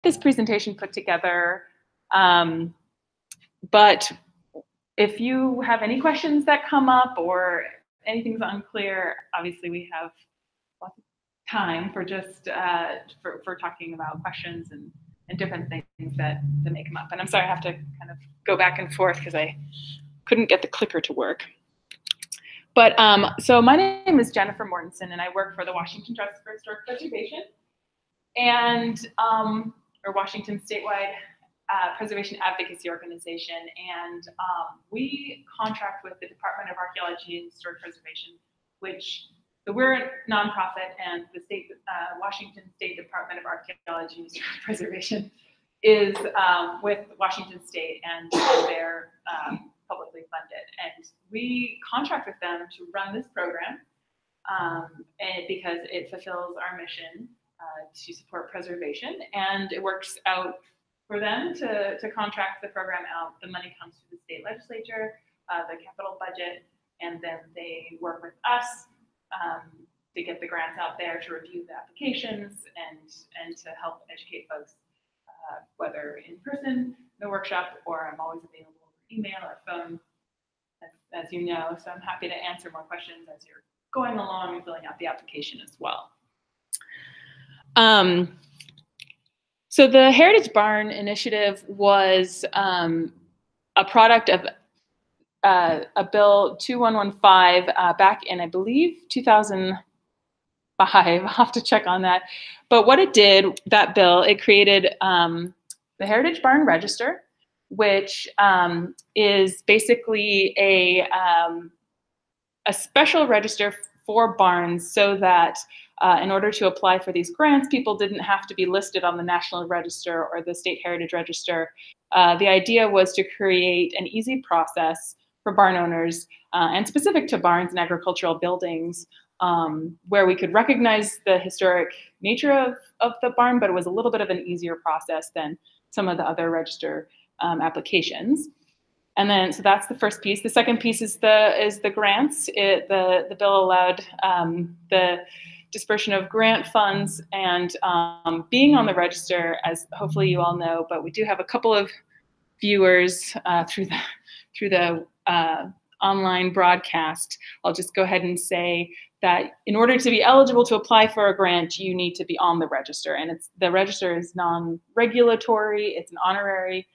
this presentation put together, but if you have any questions that come up or anything's unclear, obviously we have lots of time for just for talking about questions and different things that may come up. And I'm sorry, I have to kind of go back and forth because I couldn't get the clicker to work. But so my name is Jennifer Mortensen, and I work for the Washington Trust for Historic Preservation, and or Washington Statewide Preservation Advocacy Organization. And we contract with the Department of Archaeology and Historic Preservation, which so we're a nonprofit, and the Washington State Department of Archaeology and Historic Preservation is with Washington State, and they're publicly funded. And we contract with them to run this program because it fulfills our mission to support preservation, and it works out for them to contract the program out. The money comes to the state legislature, the capital budget, and then they work with us to get the grants out there, to review the applications, and to help educate folks, whether in person, in the workshop, or I'm always available over email or phone, as you know. So I'm happy to answer more questions as you're going along and filling out the application as well. So the Heritage Barn Initiative was a product of a bill 2115 back in, I believe, 2005. I'll have to check on that. But what it did, that bill, it created the Heritage Barn Register, which is basically a special register for barns, so that in order to apply for these grants, people didn't have to be listed on the National Register or the State Heritage Register. The idea was to create an easy process for barn owners, and specific to barns and agricultural buildings, where we could recognize the historic nature of the barn, but it was a little bit of an easier process than some of the other register applications. And then, so that's the first piece. The second piece is the grants. The bill allowed the dispersion of grant funds, and being on the register, as hopefully you all know, but we do have a couple of viewers through the online broadcast. I'll just go ahead and say that in order to be eligible to apply for a grant, you need to be on the register, and the register is non-regulatory. It's an honorary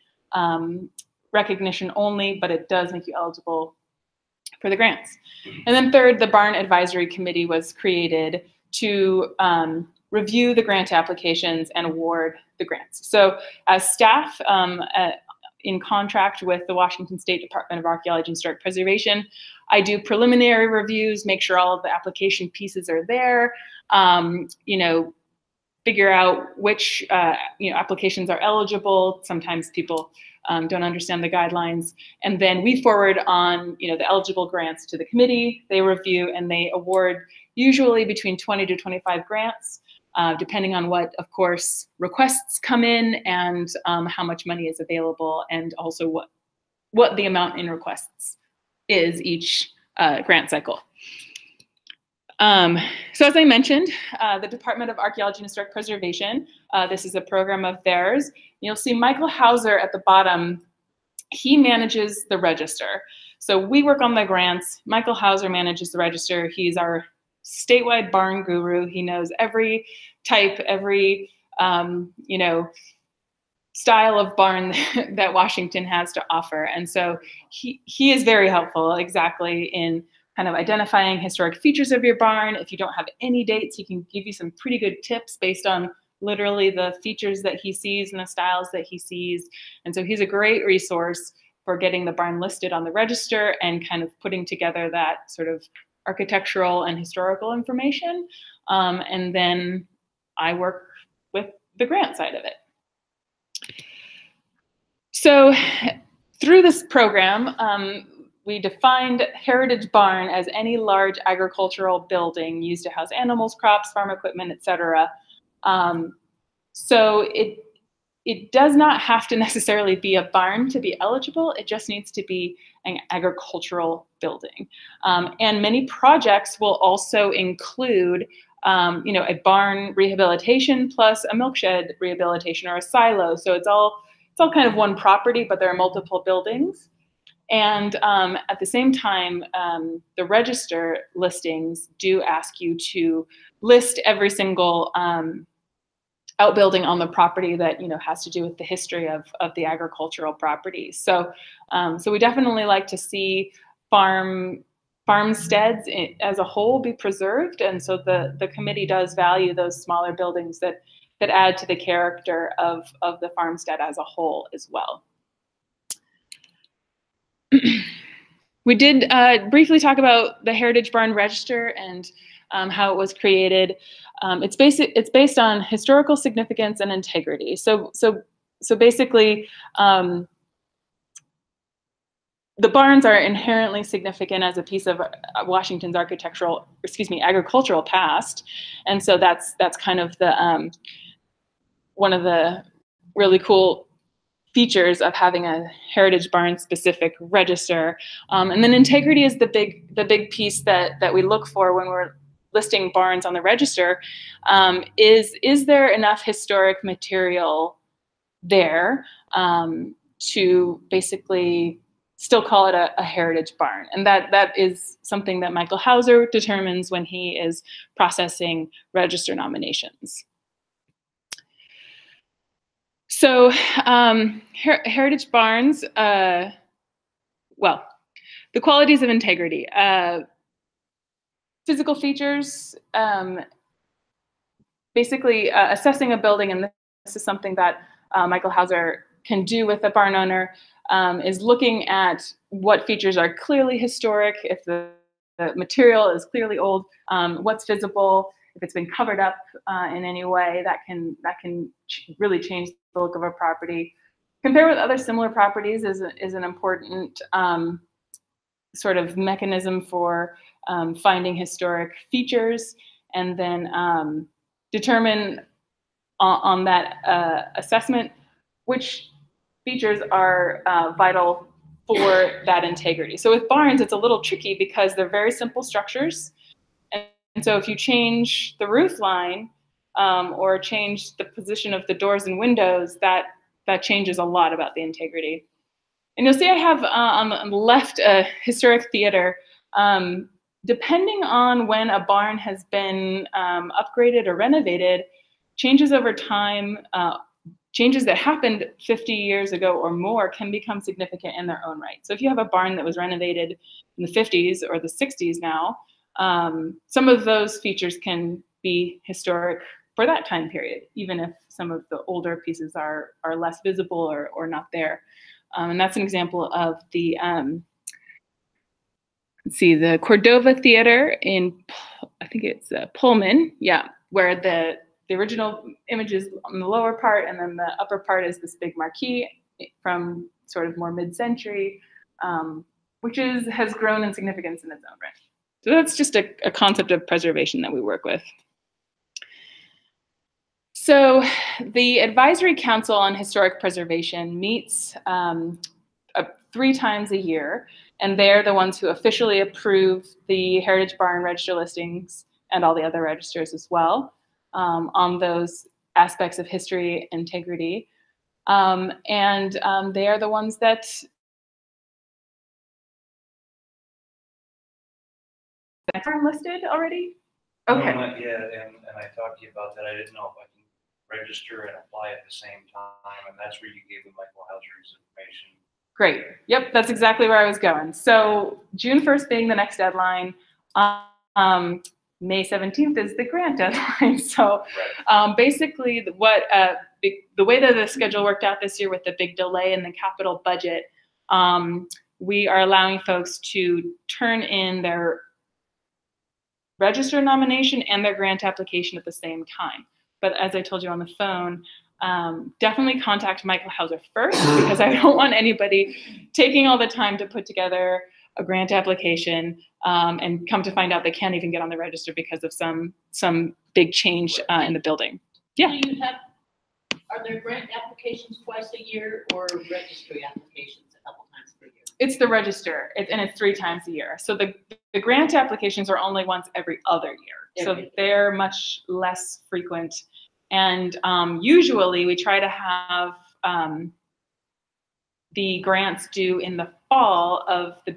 recognition only, but it does make you eligible for the grants. And then third, the Barn Advisory Committee was created to review the grant applications and award the grants. So as staff in contract with the Washington State Department of Archaeology and Historic Preservation, I do preliminary reviews, make sure all of the application pieces are there, you know, figure out which applications are eligible. Sometimes people don't understand the guidelines, and then we forward on the eligible grants to the committee. They review and they award usually between 20 to 25 grants, depending on what, of course, requests come in, and how much money is available, and also what the amount in requests is each grant cycle. So as I mentioned, the Department of Archaeology and Historic Preservation, this is a program of theirs. You'll see Michael Hauser at the bottom. He manages the register. So we work on the grants. Michael Hauser manages the register. He's our statewide barn guru. He knows every type, every style of barn that Washington has to offer. And so he is very helpful exactly in kind of identifying historic features of your barn. If you don't have any dates, he can give you some pretty good tips based on literally the features that he sees and the styles that he sees. And so he's a great resource for getting the barn listed on the register and kind of putting together that sort of architectural and historical information. And then I work with the grant side of it. So through this program, we defined heritage barn as any large agricultural building used to house animals, crops, farm equipment, etc. So it does not have to necessarily be a barn to be eligible. It just needs to be an agricultural building. And many projects will also include you know, a barn rehabilitation plus a milk shed rehabilitation or a silo. So it's all kind of one property, but there are multiple buildings. And at the same time, the register listings do ask you to list every single outbuilding on the property that, you know, has to do with the history of the agricultural property. So, so we definitely like to see farmsteads as a whole be preserved, and so the committee does value those smaller buildings that add to the character of the farmstead as a whole as well. We did briefly talk about the Heritage Barn Register and how it was created. It's based on historical significance and integrity. So basically, the barns are inherently significant as a piece of Washington's agricultural past, and so that's kind of the one of the really cool features of having a heritage barn specific register. And then integrity is the big piece that we look for when we're listing barns on the register. Is there enough historic material there to basically still call it a heritage barn? And that is something that Michael Hauser determines when he is processing register nominations. So heritage barns, well, the qualities of integrity. Physical features, basically assessing a building, and this is something that Michael Hauser can do with a barn owner, is looking at what features are clearly historic, if the material is clearly old, what's visible, if it's been covered up in any way, that can really change the look of a property. Compare with other similar properties is an important sort of mechanism for finding historic features, and then determine on that assessment which features are vital for that integrity. So with barns, it's a little tricky because they're very simple structures. And so if you change the roof line or change the position of the doors and windows, that changes a lot about the integrity. And you'll see I have on the left a historic theater. Depending on when a barn has been upgraded or renovated, changes over time, changes that happened 50 years ago or more can become significant in their own right. So if you have a barn that was renovated in the 50s or the 60s now, some of those features can be historic for that time period, even if some of the older pieces are less visible or not there. And that's an example of the, let's see, the Cordova Theater in, I think it's Pullman, yeah, where the original image is on the lower part, and then the upper part is this big marquee from sort of more mid-century, which has grown in significance in its own right. So that's just a concept of preservation that we work with. So the Advisory Council on Historic Preservation meets 3 times a year, and they're the ones who officially approve the Heritage Barn Register listings and all the other registers as well on those aspects of history integrity. And they are the ones that are listed already? Okay. No, not yet, and I talked to you about that. I didn't know if I can register and apply at the same time, and that's where you gave me Michael Hauser's information. Great. Yep, that's exactly where I was going. So June 1st being the next deadline, May 17th is the grant deadline. So basically the way that the schedule worked out this year with the big delay in the capital budget, we are allowing folks to turn in their register nomination and their grant application at the same time. But as I told you on the phone, definitely contact Michael Hauser first, because I don't want anybody taking all the time to put together a grant application and come to find out they can't even get on the register because of some big change in the building. Yeah. Do you have, are there grant applications twice a year or registry applications a couple times per year? It's the register, and it's 3 times a year. So the grant applications are only once every other year. So they're much less frequent. And usually we try to have the grants due in the fall of the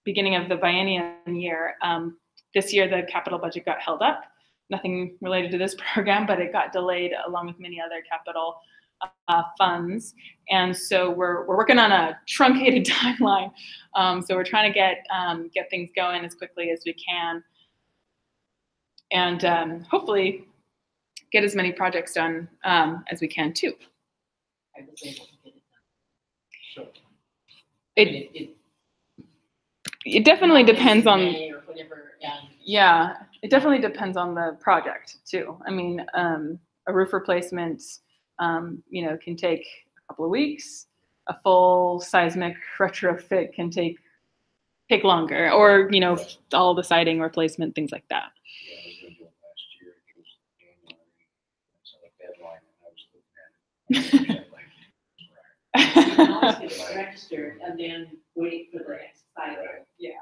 beginning of the biennium year. This year the capital budget got held up. Nothing related to this program, but it got delayed along with many other capital funds. And so we're working on a truncated timeline. So we're trying to get things going as quickly as we can, and hopefully get as many projects done as we can too. I was able to get it done. Sure. It definitely depends on. Or whatever, yeah, it definitely depends on the project too. I mean, a roof replacement, you know, can take a couple of weeks. A full seismic retrofit can take longer, or you know, all the siding replacement, things like that. Yeah, I was going to do it last year. It was January. That's a deadline, and I was looking at it. you can always get it registered and then wait for the next cycle. Right. Yeah.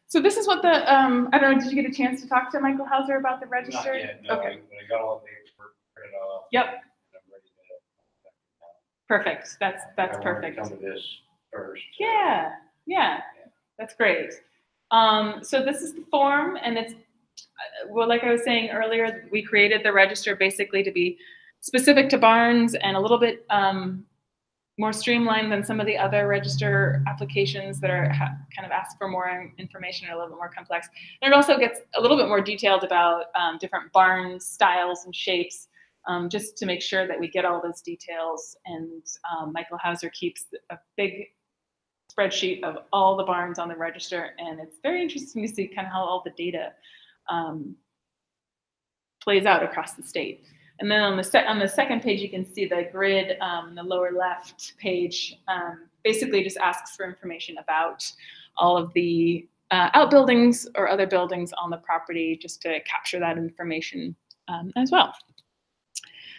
So this is what the I don't know. Did you get a chance to talk to Michael Hauser about the register? Not yet, no. Okay. When I got all the paperwork printed off. Yep. And I'm ready to. Perfect. That's I wanted perfect. to come to this first. Yeah, that's great. So this is the form, and it's well, like I was saying earlier, we created the register basically to be specific to barns and a little bit more streamlined than some of the other register applications that are kind of ask for more information or a little bit more complex. And it also gets a little bit more detailed about different barn styles and shapes, just to make sure that we get all those details. And Michael Hauser keeps a big spreadsheet of all the barns on the register, and it's very interesting to see kind of how all the data plays out across the state. And then on the second page, you can see the grid. The lower left page basically just asks for information about all of the outbuildings or other buildings on the property, just to capture that information as well.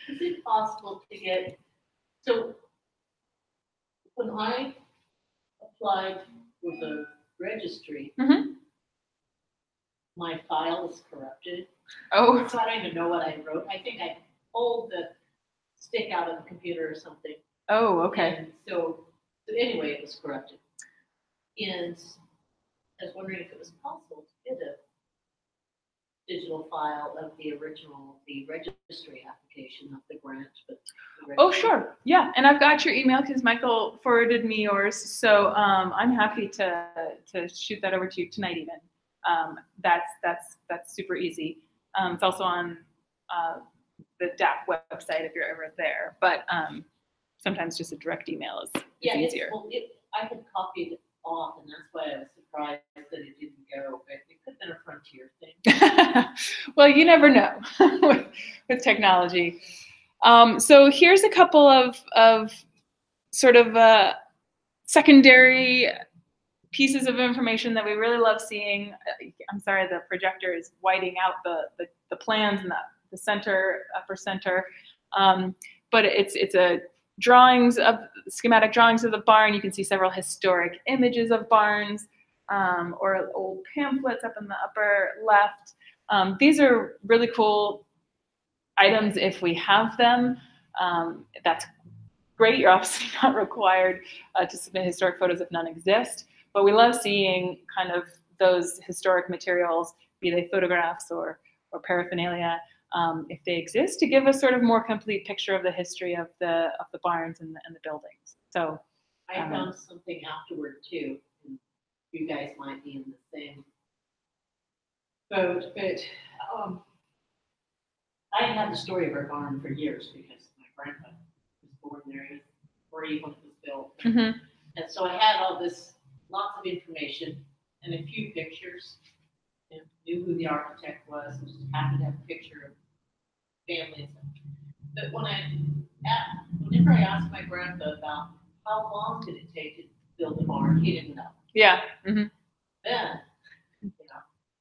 Is it possible to get, so when I applied for the registry, my file is corrupted. Oh. So I don't even know what I wrote. I think I pulled the stick out of the computer or something. Oh, okay. And so anyway, it was corrupted. And I was wondering if it was possible to get a digital file of the registry application, not the grant, but the oh, sure. Yeah, and I've got your email because Michael forwarded me yours. So I'm happy to shoot that over to you tonight even. That's super easy. It's also on the DAP website if you're ever there, but sometimes just a direct email is easier. I had copied it off, and that's why I was surprised that it didn't go, but it could have been a frontier thing. Well, you never know with technology. So here's a couple of sort of secondary pieces of information that we really love seeing. I'm sorry, the projector is whiting out the plans in the upper center, but it's a schematic drawings of the barn. You can see several historic images of barns, or old pamphlets up in the upper left. These are really cool items if we have them. That's great. You're obviously not required to submit historic photos if none exist. But we love seeing kind of those historic materials, be they photographs or paraphernalia, if they exist, to give us sort of more complete picture of the history of the barns and the buildings. So I found something afterward too. And you guys might be in the same boat, but I had the story of our barn for years because my grandpa was born there. He was 3 when it was built, and so I had all this. Lots of information and a few pictures, and knew who the architect was, and just happened to have a picture of families. But whenever I asked my grandpa about how long did it take to build a barn, he didn't know. Yeah. Then,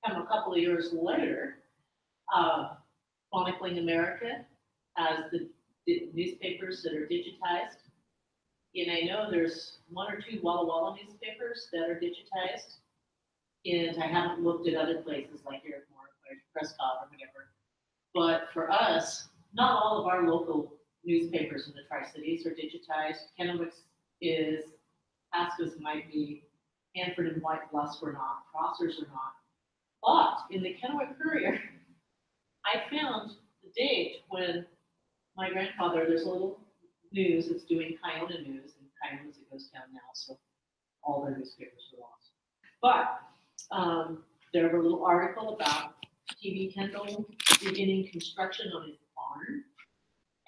come a couple of years later, Chronicling America has the newspapers that are digitized And I know there's 1 or 2 Walla Walla newspapers that are digitized. And I haven't looked at other places like Airport or Prescott or whatever. But for us, not all of our local newspapers in the Tri-Cities are digitized. Kennewick's is, Pasca's might be, Hanford and White Bluffs were not, Prosser's are not. But in the Kennewick Courier, I found the date when my grandfather, there's a little news, it's doing Kiona News, and Kiona's it goes down now, so all their newspapers are lost. But there was a little article about T.V. Kendall beginning construction on his barn,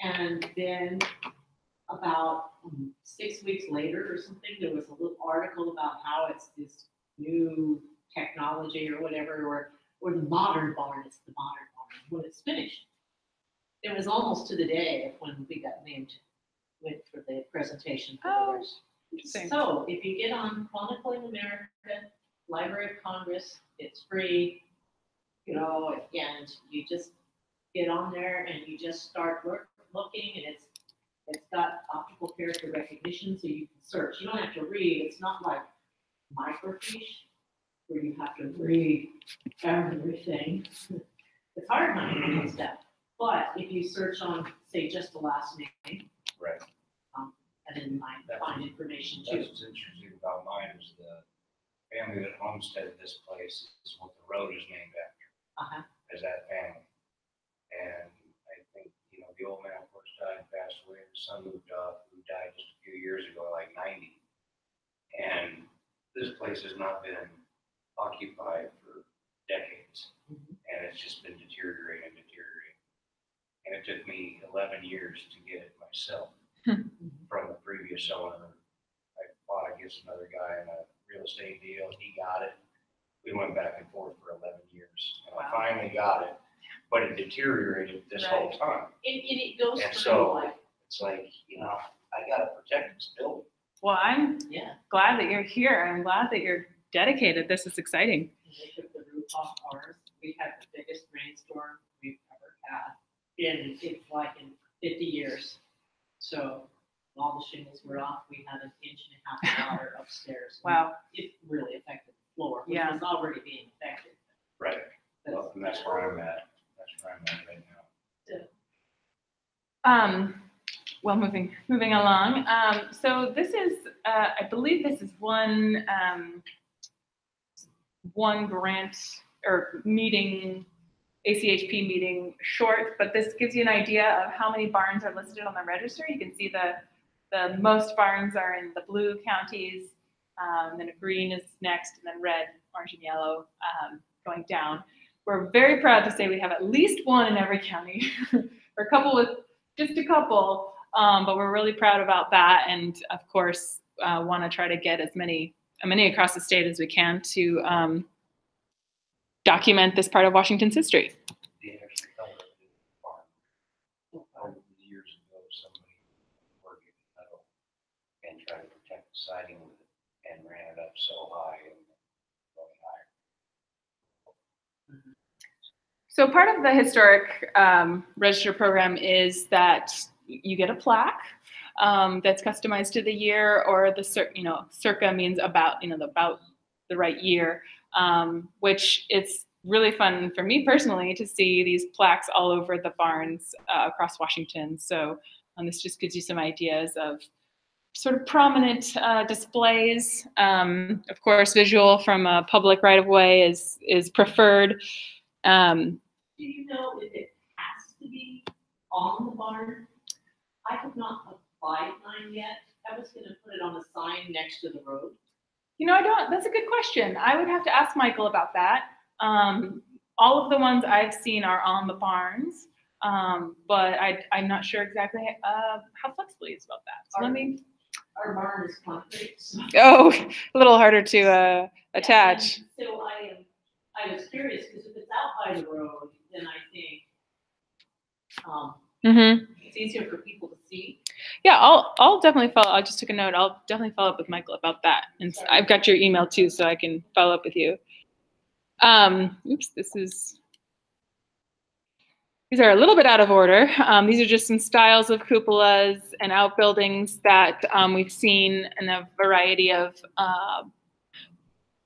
and then about 6 weeks later or something, there was a little article about how it's this new technology or whatever, or the modern barn, it's the modern barn when it's finished. It was almost to the day of when we got named, went for the presentation for the rest. So if you get on Chronicling America, Library of Congress, it's free, you know, and you just get on there and you just start looking, and it's got optical character recognition, so you can search. You don't have to read. It's not like microfiche where you have to read everything. It's hard finding that stuff. But if you search on, say, just the last name, Right. And then you might find information too. That's what's interesting about mine is the family that homesteaded this place is what the road is named after. Is that family. And I think, you know, the old man first died and passed away, the son moved up, who died just a few years ago, like 90. And this place has not been occupied for decades. And it's just been deteriorating and deteriorating. And it took me 11 years to get it myself from the previous owner. I fought against another guy in a real estate deal. He got it. We went back and forth for 11 years. And I finally got it, but it deteriorated this whole time. It goes And through so like, it's like, you know, I got to protect this building. Well, I'm glad that you're here. I'm glad that you're dedicated. This is exciting. They took the roof off ours. We had the biggest rainstorm we've ever had. And it's like in 50 years. So all the shingles were off. We had 1.5 inches of water upstairs. Wow. It really affected the floor, which was already being affected. Right. Well, and that's where I'm at. That's where I'm at right now. Well, moving along. So this is, I believe this is one grant or meeting, ACHP meeting short, but this gives you an idea of how many barns are listed on the register. You can see the most barns are in the blue counties, then green is next, and then red, orange, and yellow going down. We're very proud to say we have at least one in every county, or a couple with just a couple, but we're really proud about that, and of course want to try to get as many across the state as we can to document this part of Washington's history. The actual color of the farm. Over the years ago, somebody worked in metal and tried to protect the siding with it and ran it up so high and going higher. So part of the historic register program is that you get a plaque that's customized to the year, or the circa means about about the right year, which it's really fun for me personally to see these plaques all over the barns across Washington. So this just gives you some ideas of sort of prominent displays. Of course, visual from a public right-of-way is preferred. Do you know if it has to be on the barn? I have not applied mine yet. I was going to put it on a sign next to the road. I don't. That's a good question. I would have to ask Michael about that. All of the ones I've seen are on the barns, but I'm not sure exactly how flexible he is about that. So Our barn is concrete. So. Oh, a little harder to attach. Yeah, so I was curious because if it's out by the road, then I think it's easier for people to see. Yeah, I'll definitely follow. I just took a note. I'll definitely follow up with Michael about that. And I've got your email too, so I can follow up with you. Oops, this is. These are a little bit out of order. These are just some styles of cupolas and outbuildings that we've seen in a variety of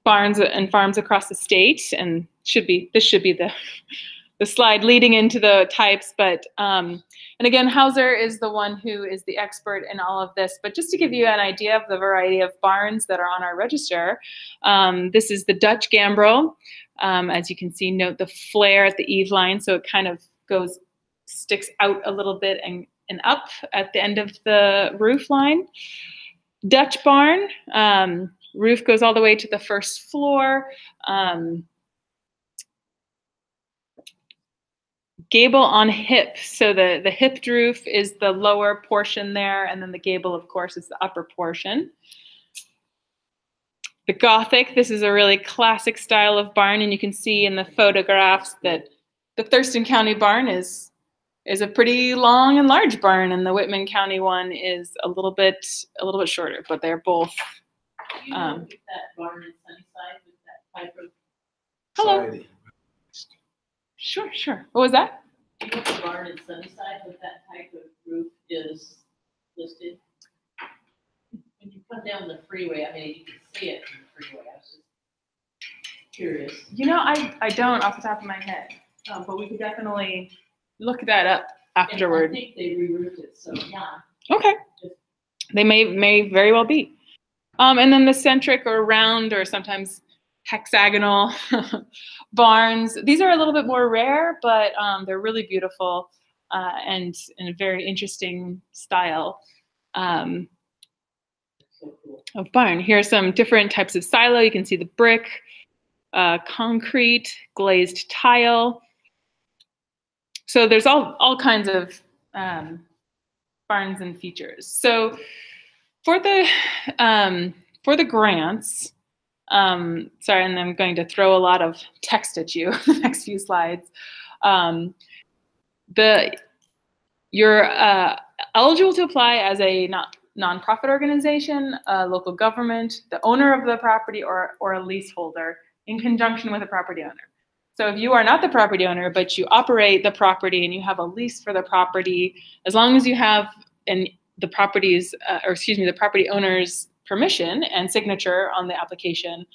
barns and farms across the state, and this should be the slide leading into the types. But and again, Hauser is the one who is the expert in all of this. But just to give you an idea of the variety of barns that are on our register, this is the Dutch gambrel. As you can see, note the flare at the eave line, so it kind of sticks out a little bit and up at the end of the roof line. Dutch barn, roof goes all the way to the first floor. Gable on hip, so the hipped roof is the lower portion there, and then the gable, of course, is the upper portion. The Gothic, this is a really classic style of barn, and you can see in the photographs that the Thurston County barn is a pretty long and large barn, and the Whitman County one is a little bit shorter, but they're both. Do you know if that barn in Sunnyside with that type of? Hello. Sorry. Sure. What was that? Do you know if the barn in Sunnyside with that type of roof is listed? When you come down the freeway, I mean, you can see it from the freeway. I was just curious. You know, I don't off the top of my head, but we could definitely look that up afterward. And I think they re-roofed it, so yeah. Okay. They may very well be. And then the centric or round or sometimes hexagonal barns. These are a little bit more rare, but they're really beautiful and in a very interesting style of barn. Here are some different types of silo. You can see the brick, concrete, glazed tile. So there's all kinds of barns and features. So for the grants, sorry, and I'm going to throw a lot of text at you the next few slides. You're eligible to apply as a nonprofit organization, a local government, the owner of the property, or a leaseholder in conjunction with a property owner. So if you are not the property owner, but you operate the property and you have a lease for the property, as long as you have the property owner's permission and signature on the application,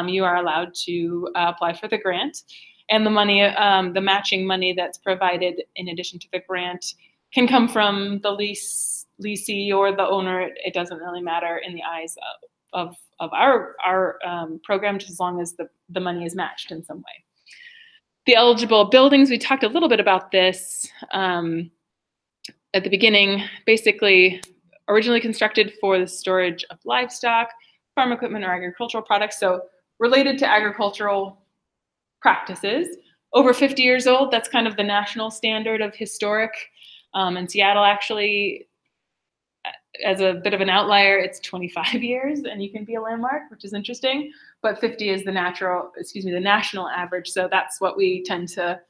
you are allowed to apply for the grant. And the money, the matching money that's provided in addition to the grant can come from the leasee or the owner. It doesn't really matter in the eyes of our program, just as long as the money is matched in some way. The eligible buildings, we talked a little bit about this at the beginning. Basically, originally constructed for the storage of livestock, farm equipment, or agricultural products, so related to agricultural practices. Over 50 years old, that's kind of the national standard of historic. In Seattle, actually, as a bit of an outlier, it's 25 years and you can be a landmark, which is interesting, but 50 is the national average, so that's what we tend to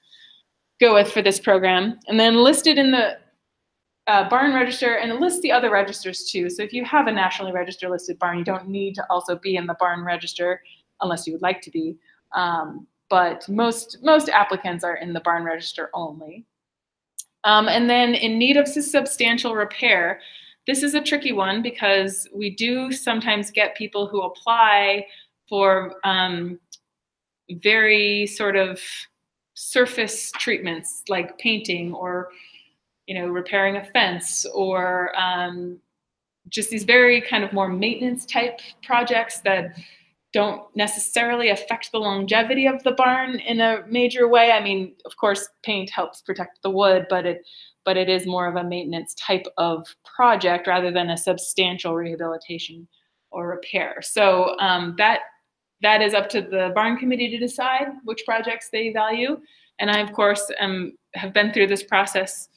go with for this program. And then listed in the barn register, and it lists the other registers too. So if you have a nationally registered listed barn, you don't need to also be in the barn register unless you would like to be. But most applicants are in the barn register only. And then in need of substantial repair, this is a tricky one because we do sometimes get people who apply for very sort of surface treatments like painting or repairing a fence or just these very kind of more maintenance type projects that don't necessarily affect the longevity of the barn in a major way. I mean, of course, paint helps protect the wood, but it is more of a maintenance type of project rather than a substantial rehabilitation or repair. So that is up to the barn committee to decide which projects they value. And I, of course, have been through this process,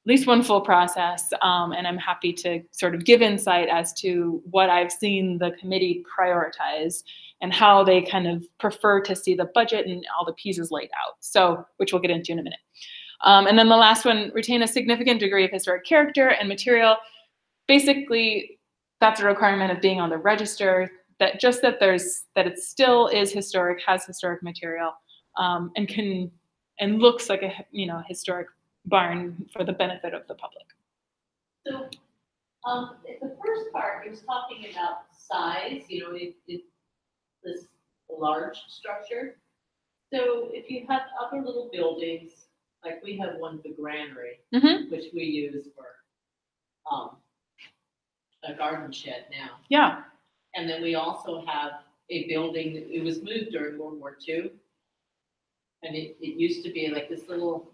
at least one full process, and I'm happy to sort of give insight as to what I've seen the committee prioritize and how they kind of prefer to see the budget and all the pieces laid out, so which we'll get into in a minute. And then the last one, retain a significant degree of historic character and material. Basically, that's a requirement of being on the register, that it still is historic, has historic material, and and looks like a historic barn for the benefit of the public. So, the first part, he was talking about size. It's this large structure. So if you have other little buildings, like we have one, the granary, which we use for a garden shed now. Yeah. And then we also have a building that it was moved during World War II. And it used to be like this little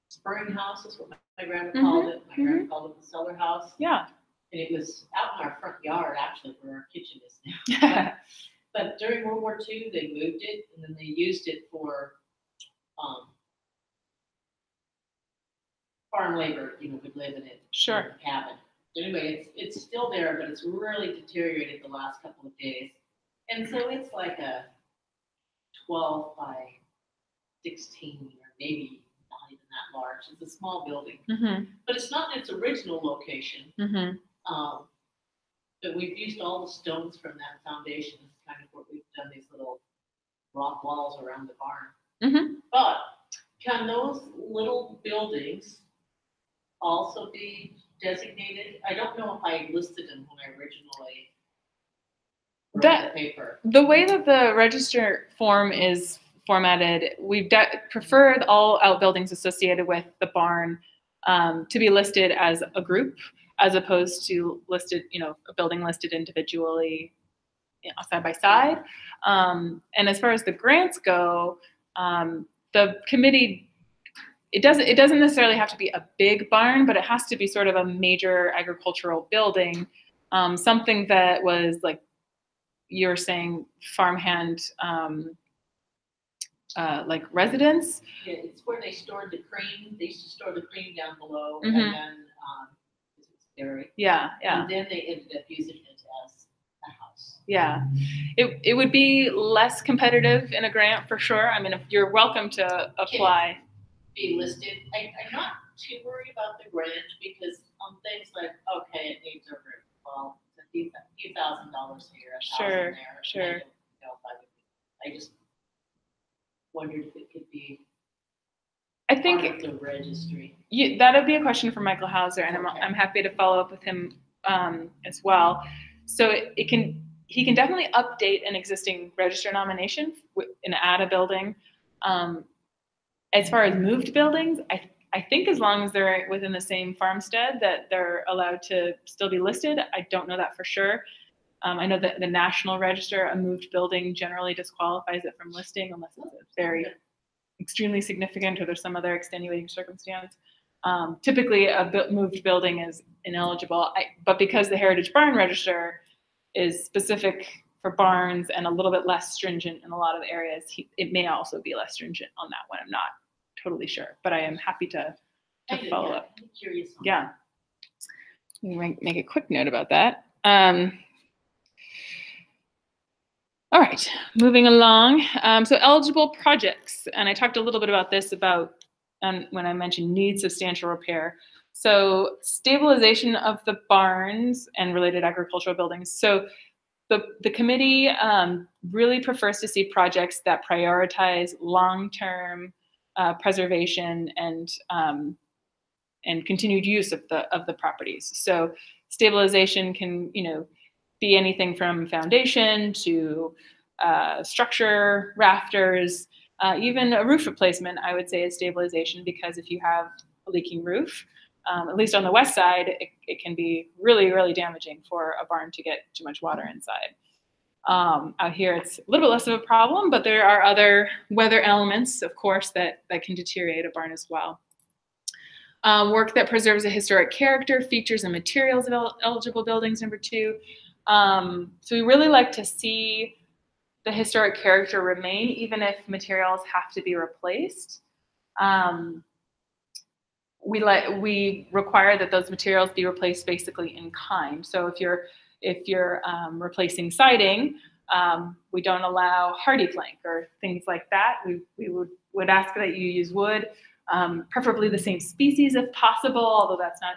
spring house, is what my grandma called it. My grandma called it the cellar house. Yeah. And it was out in our front yard, actually, where our kitchen is now. But during World War II, they moved it, and then they used it for farm labor. Would live in it. Sure. In a cabin. Anyway, it's still there, but it's really deteriorated the last couple of days. And so it's like a 12 by 16, or maybe not even that large. It's a small building, but it's not in its original location. But we've used all the stones from that foundation. It's kind of what we've done, these little rock walls around the barn. But can those little buildings also be designated? I don't know if I listed them when I originally wrote the paper. The way that the register form is formatted, we've preferred all outbuildings associated with the barn to be listed as a group, as opposed to listed, a building listed individually, side by side. And as far as the grants go, the committee, it doesn't necessarily have to be a big barn, but it has to be sort of a major agricultural building, something that was, like you were saying, farmhand, like residence. Yeah, it's where they stored the cream. They used to store the cream down below, and then it's dairy. Yeah. And then they ended up using it as a house. Yeah, it would be less competitive in a grant for sure. I mean, if you're welcome to apply. Be listed. I'm not too worried about the grant, because on things like, okay, it needs a roof. Well, it's a few $1,000 here, $1,000 there. Sure. I just wondered if it could be I think part of the registry. That would be a question for Michael Hauser, and I'm happy to follow up with him as well. So he can definitely update an existing register nomination and add a building. As far as moved buildings, I think as long as they're within the same farmstead, that they're allowed to still be listed. I don't know that for sure. I know that the National Register, a moved building generally disqualifies it from listing unless it's a very extremely significant or there's some other extenuating circumstance. Typically, a moved building is ineligible, but because the Heritage Barn Register is specific for barns and a little bit less stringent in a lot of the areas, it may also be less stringent on that one. I'm not totally sure, but I am happy to follow up. I'm curious. Yeah. Make a quick note about that. All right, moving along. So eligible projects, and I talked a little bit about this when I mentioned need substantial repair. So stabilization of the barns and related agricultural buildings. So the committee really prefers to see projects that prioritize long-term preservation and continued use of the properties. So stabilization can be anything from foundation to structure, rafters, even a roof replacement, I would say, is stabilization, because if you have a leaking roof, at least on the west side, it can be really, really damaging for a barn to get too much water inside. Out here, it's a little bit less of a problem, but there are other weather elements, of course, that can deteriorate a barn as well. Work that preserves a historic character, features, and materials of eligible buildings, number 2. So we really like to see the historic character remain, even if materials have to be replaced. We require that those materials be replaced basically in kind. So if you're replacing siding, we don't allow hardy plank or things like that. We would ask that you use wood, preferably the same species if possible, although that's not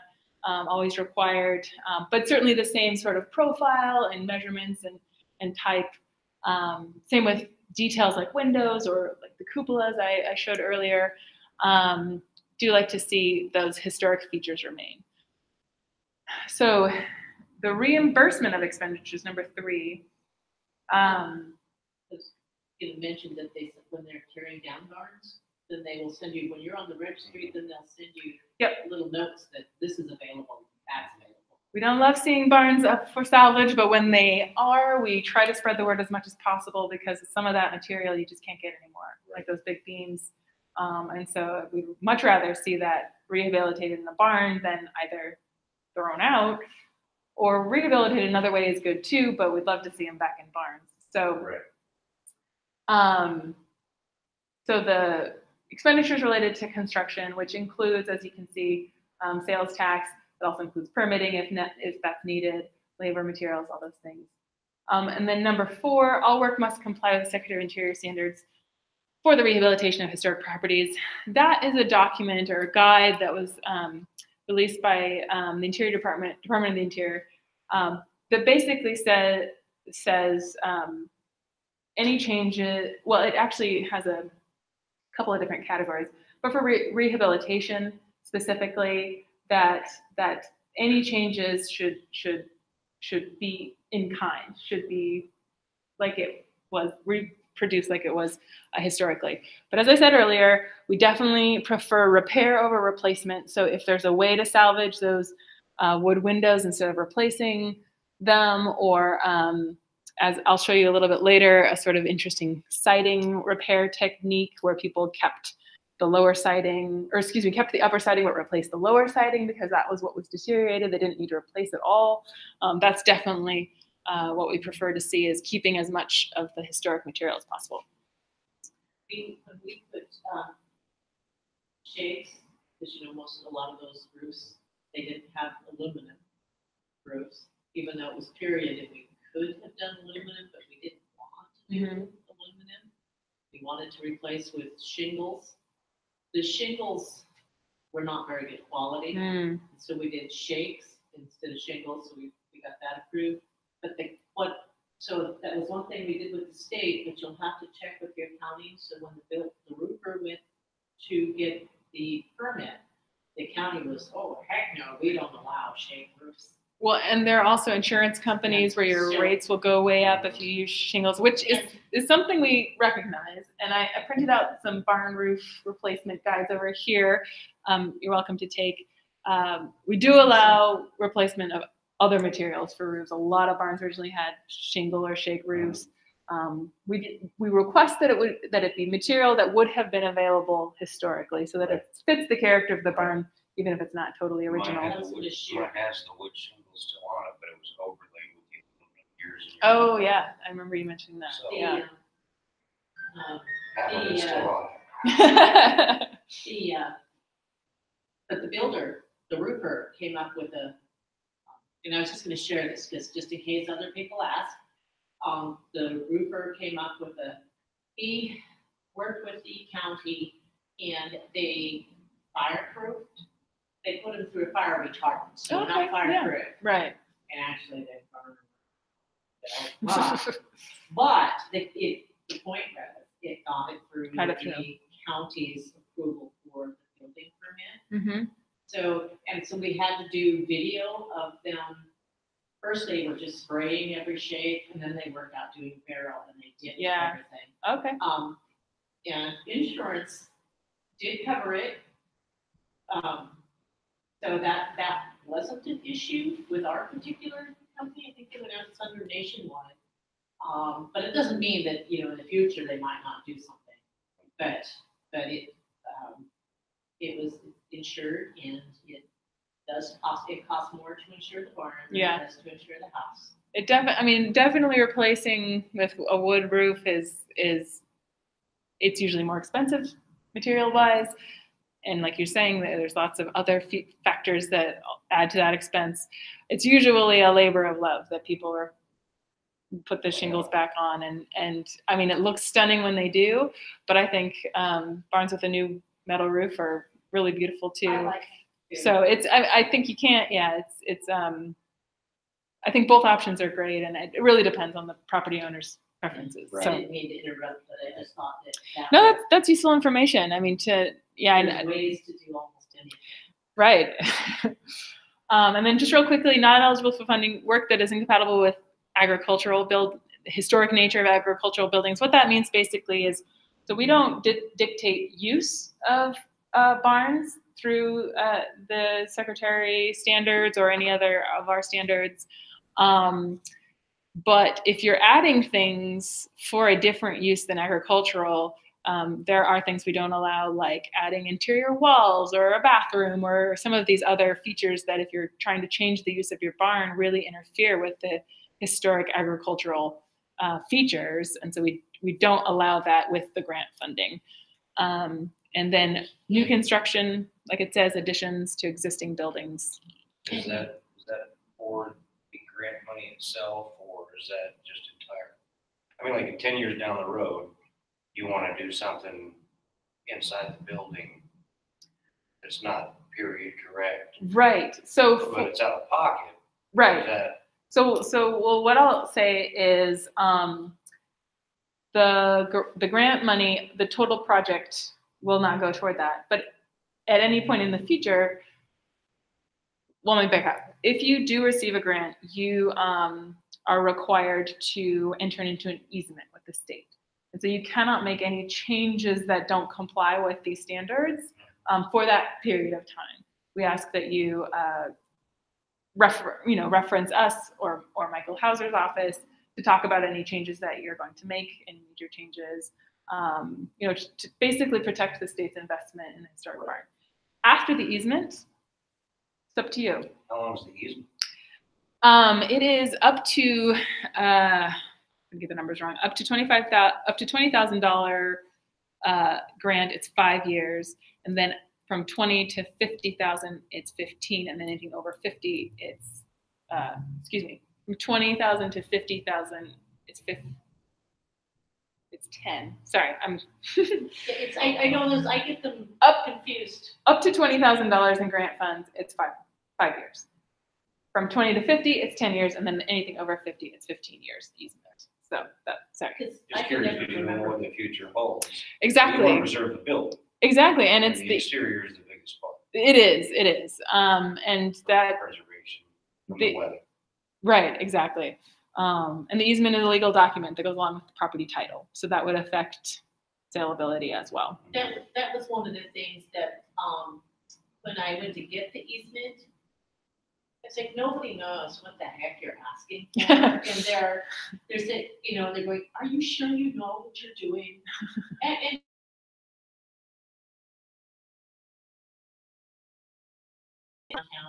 always required, but certainly the same sort of profile and measurements and type. Same with details like windows or like the cupolas I showed earlier, do like to see those historic features remain. So the reimbursement of expenditures, number 3. You mentioned that they, when they're tearing down barns, then they will send you, when you're on the registry, then they'll send you little notes that this is available, that's available. We don't love seeing barns up for salvage, but when they are, we try to spread the word as much as possible because some of that material you just can't get anymore, like those big beams. And so we'd much rather see that rehabilitated in the barn than either thrown out, or rehabilitated another way is good too, but we'd love to see them back in barns. So, so the expenditures related to construction, which includes, as you can see, sales tax. It also includes permitting if that's needed, labor, materials, all those things. And then number 4, all work must comply with Secretary of Interior standards for the rehabilitation of historic properties. That is a document or a guide that was released by the Interior Department of the Interior, that basically says any changes. Well, it actually has a couple of different categories, but for rehabilitation specifically, that any changes should be in kind, should be like it was reproduced like it was historically. But as I said earlier, we definitely prefer repair over replacement. So if there's a way to salvage those wood windows instead of replacing them, or as I'll show you a little bit later, a sort of interesting siding repair technique where people kept the lower siding, or excuse me, kept the upper siding but replaced the lower siding because that was what was deteriorated. They didn't need to replace it all. That's definitely what we prefer to see, is keeping as much of the historic material as possible. When we put shades, because you know a lot of those roofs, they didn't have aluminum roofs, even though it was period and we could have done aluminum, but we didn't want to do aluminum. We wanted to replace with shingles. The shingles were not very good quality, so we did shakes instead of shingles, so we got that approved. But so that was one thing we did with the state, but you'll have to check with your county. So when the roofer went to get the permit, the county was, oh, heck no, we don't allow shake roofs. Well, and there are also insurance companies where your rates will go way up if you use shingles, which is something we recognize. And I printed out some barn roof replacement guides over here. You're welcome to take. We do allow replacement of other materials for roofs. A lot of barns originally had shingle or shake roofs. We request that it be material that would have been available historically, so that it fits the character of the barn, even if it's not totally original. Mine has the wood shingles still on it, but it was overlaid with the aluminum years and years. Oh yeah, I remember you mentioning that. So, yeah. That one is still on. But the builder, the roofer, came up with and I was just going to share this because just in case other people ask, the roofer came up with he worked with the county and they fireproofed. They put them through a fire retardant, so not fireproof. Yeah, right. And actually they burned them. But the point was, it got it through the county's approval for the building permit. So we had to do video of them. First they were just spraying every shake, and then they worked out doing barrel, and they did everything. Okay. And insurance did cover it. So that wasn't an issue with our particular company. I think they went out under nationwide. But it doesn't mean that, in the future they might not do something. But it was insured, and it costs more to insure the barn than it does to insure the house. It definitely replacing with a wood roof it's usually more expensive material wise. And like you're saying, there's lots of other factors that add to that expense. It's usually a labor of love that people put the shingles back on. And I mean, it looks stunning when they do, but I think barns with a new metal roof are really beautiful too. I like it. So I think you can't, I think both options are great, and it really depends on the property owner's preferences. Right. So. I didn't mean to interrupt, but I just thought that. No, that's useful information. I mean, There's ways to do almost anything. Right. And then just real quickly, not eligible for funding work that is incompatible with historic nature of agricultural buildings. What that means basically is, so we don't dictate use of barns through the Secretary standards or any other of our standards. But if you're adding things for a different use than agricultural, there are things we don't allow, like adding interior walls or a bathroom or some of these other features that, if you're trying to change the use of your barn, really interfere with the historic agricultural features. And so we don't allow that with the grant funding. And then new construction, like it says, additions to existing buildings. Is that for the grant money itself, or is that just entire? I mean, like 10 years down the road, you want to do something inside the building that's not period correct. Right. So, but it's out of pocket. Right. So well, what I'll say is the grant money, the total project will not go toward that. But at any point in the future, well, let me back up. If you do receive a grant, you are required to enter into an easement with the state. And so you cannot make any changes that don't comply with these standards for that period of time. We ask that you reference us or Michael Hauser's office to talk about any changes that you're going to make, any major changes, to basically protect the state's investment in the historic barn. After the easement, it's up to you. How long is the easement? It is up to I get the numbers wrong. Up to $20,000 grant. It's 5 years, and then from 20 to 50,000, it's 15, and then anything over 50, it's from 20,000 to 50,000, it's 10. Sorry, I'm. I know those. I get them confused. Up to $20,000 in grant funds, it's five years. From 20 to 50, it's 10 years, and then anything over 50, it's 15 years. Easement. So sorry. Just curious because you don't know what the future holds. Exactly. You want to preserve the building. Exactly, and it's the exterior is the biggest part. It is, and that preservation from the weather. Right, exactly. And the easement is a legal document that goes along with the property title, so that would affect saleability as well. That was one of the things that when I went to get the easement, it's like nobody knows what the heck you're asking for, and they're saying, they're going, "Are you sure you know what you're doing?" And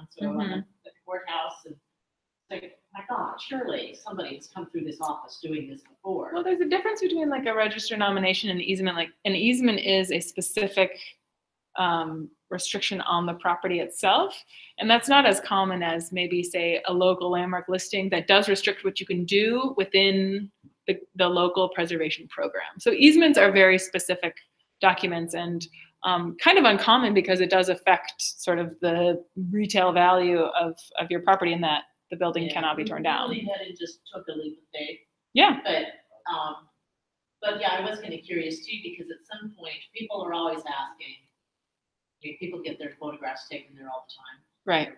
so at the courthouse, and it's like, my God, surely somebody's come through this office doing this before. Well, there's a difference between like a register nomination and an easement. Like an easement is a specific restriction on the property itself, and that's not as common as maybe say a local landmark listing that does restrict what you can do within the local preservation program. So easements are very specific documents and kind of uncommon because it does affect sort of the retail value of your property, in that the building cannot be torn down. Really had it just took a leap of faith. Yeah. But yeah, I was kind of curious too, because at some point people are always asking. People get their photographs taken there all the time. Right.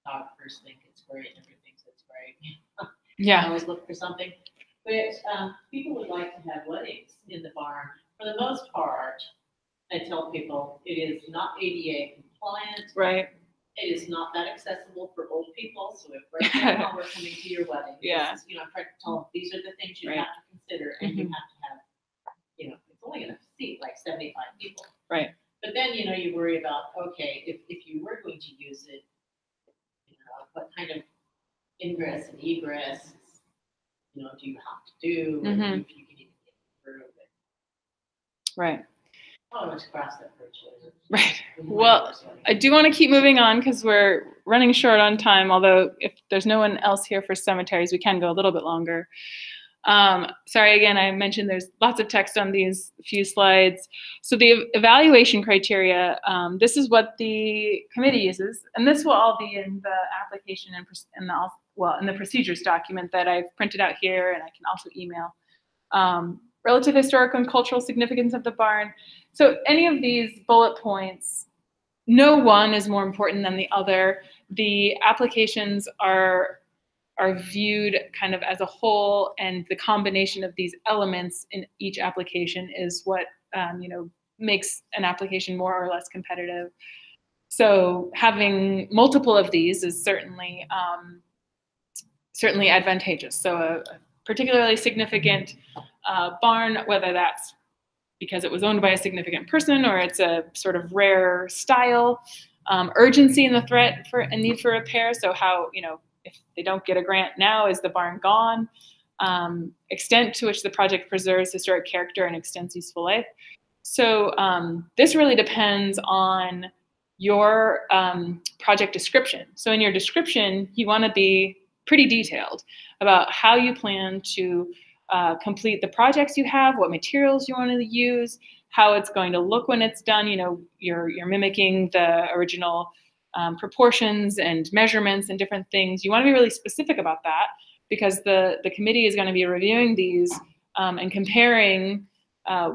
Photographers think it's great, and everybody thinks it's great. Yeah. I always look for something. But people would like to have weddings in the barn. For the most part, I tell people it is not ADA compliant. Right. It is not that accessible for old people. So if right now we're coming to your wedding, yeah. I'm trying to tell them these are the things you have to consider, and you have to have, it's only going to seat like 75 people. Right. But then, you worry about, okay, if you were going to use it, what kind of ingress and egress, do you have to do, if you can even get through it. Right. Oh, let's cross that bridge later. Right. Well, I do want to keep moving on because we're running short on time, although if there's no one else here for cemeteries, we can go a little bit longer. Sorry, again, I mentioned there's lots of text on these few slides. So the evaluation criteria, this is what the committee uses, and this will all be in the application, and well, in the procedures document that I've printed out here, and I can also email. Relative historical and cultural significance of the barn. So any of these bullet points, no one is more important than the other. The applications are viewed kind of as a whole, and the combination of these elements in each application is what makes an application more or less competitive. So having multiple of these is certainly advantageous. So a particularly significant barn, whether that's because it was owned by a significant person or it's a sort of rare style, urgency in the threat for a need for repair. So how, if they don't get a grant now, is the barn gone? Extent to which the project preserves historic character and extends useful life. So this really depends on your project description. So in your description, you want to be pretty detailed about how you plan to complete the projects you have, what materials you want to use, how it's going to look when it's done. You're mimicking the original proportions and measurements and different things. You want to be really specific about that, because the committee is going to be reviewing these and comparing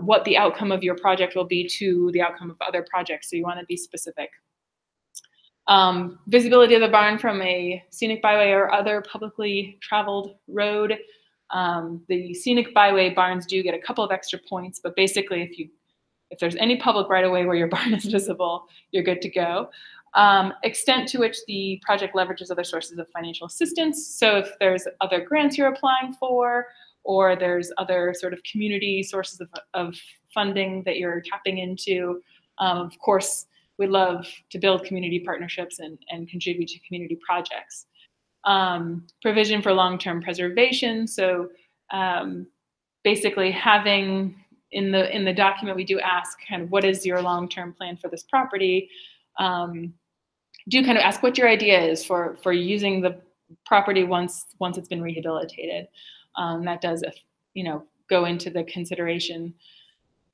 what the outcome of your project will be to the outcome of other projects. So you want to be specific. Visibility of the barn from a scenic byway or other publicly traveled road. The scenic byway barns do get a couple of extra points, but basically if there's any public right of way where your barn is visible, you're good to go. Extent to which the project leverages other sources of financial assistance. So if there's other grants you're applying for, or there's other sort of community sources of funding that you're tapping into. Of course, we love to build community partnerships and contribute to community projects. Provision for long-term preservation. So basically having in the document, we do ask kind of what is your long-term plan for this property. Do kind of ask what your idea is for using the property once it's been rehabilitated. That does, go into the consideration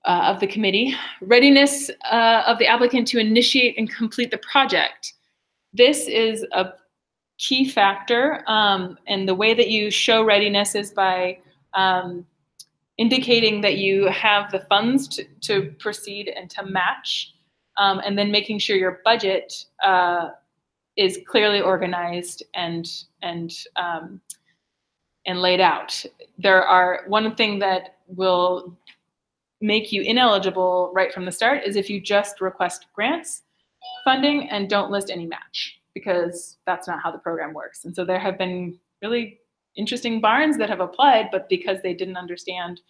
of the committee. Readiness of the applicant to initiate and complete the project. This is a key factor, and the way that you show readiness is by indicating that you have the funds to proceed and to match, and then making sure your budget is clearly organized and laid out. One thing that will make you ineligible right from the start is if you just request grants funding and don't list any match, because that's not how the program works. And so there have been really interesting barns that have applied, but because they didn't understand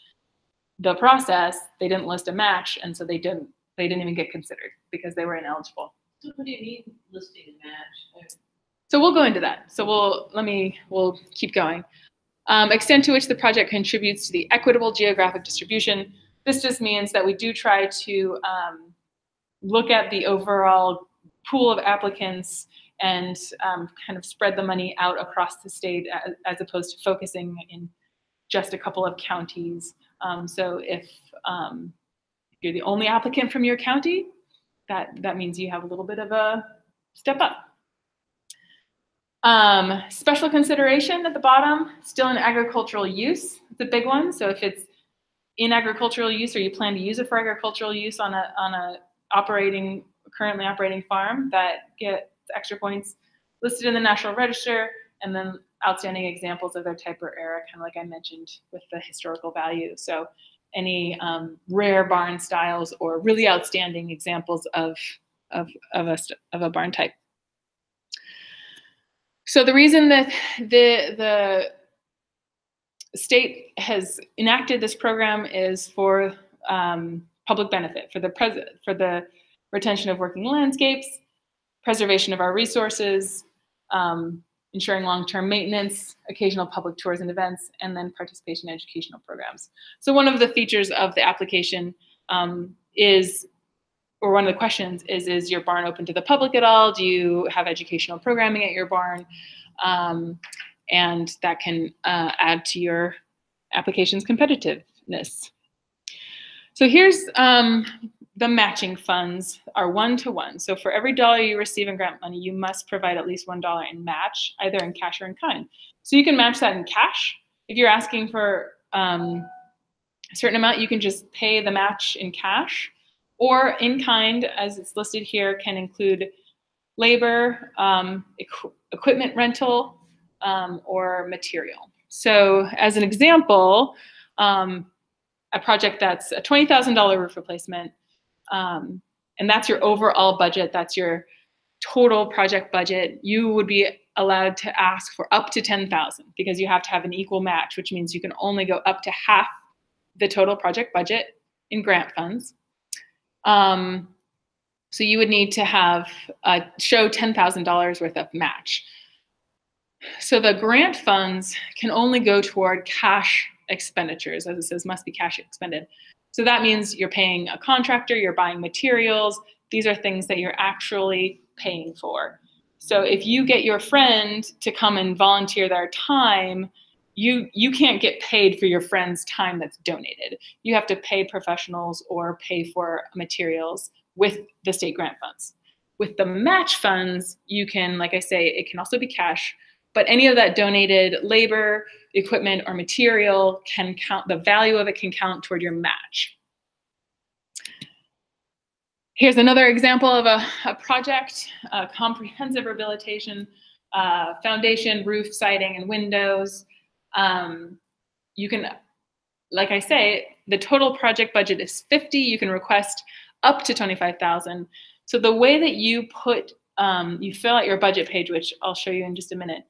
the process, they didn't list a match, and so they didn't even get considered because they were ineligible. So what do you mean listing a match? So we'll go into that. So we'll keep going. Extent to which the project contributes to the equitable geographic distribution. This just means that we do try to look at the overall pool of applicants and kind of spread the money out across the state as opposed to focusing in just a couple of counties. So if you're the only applicant from your county, that means you have a little bit of a step up. Special consideration at the bottom, still in agricultural use. It's a big one. So if it's in agricultural use, or you plan to use it for agricultural use on a currently operating farm, that gets extra points. Listed in the National Register, and then outstanding examples of their type or era, kind of like I mentioned with the historical value. So any rare barn styles or really outstanding examples of a barn type. So the reason that the state has enacted this program is for public benefit, for the retention of working landscapes, preservation of our resources, ensuring long-term maintenance, occasional public tours and events, and then participation in educational programs. So one of the features of the application or one of the questions is your barn open to the public at all? Do you have educational programming at your barn? And that can add to your application's competitiveness. So here's the matching funds are 1-to-1. So for every dollar you receive in grant money, you must provide at least $1 in match, either in cash or in kind. So you can match that in cash. If you're asking for a certain amount, you can just pay the match in cash, or in kind, as it's listed here, can include labor, equipment rental, or material. So as an example, a project that's a $20,000 roof replacement, and that's your overall budget, that's your total project budget, you would be allowed to ask for up to $10,000 because you have to have an equal match, which means you can only go up to half the total project budget in grant funds. So you would need to have show $10,000 worth of match. So the grant funds can only go toward cash expenditures, as it says, must be cash expended. So that means you're paying a contractor, you're buying materials. These are things that you're actually paying for. So if you get your friend to come and volunteer their time, you can't get paid for your friend's time that's donated. You have to pay professionals or pay for materials with the state grant funds. With the match funds, you can, like I say, it can also be cash, but any of that donated labor, equipment, or material can count, the value of it can count toward your match. Here's another example of a project, a comprehensive rehabilitation, foundation, roof, siding, and windows. You can, like I say, the total project budget is $50,000. You can request up to $25,000. So the way that you put, you fill out your budget page, which I'll show you in just a minute,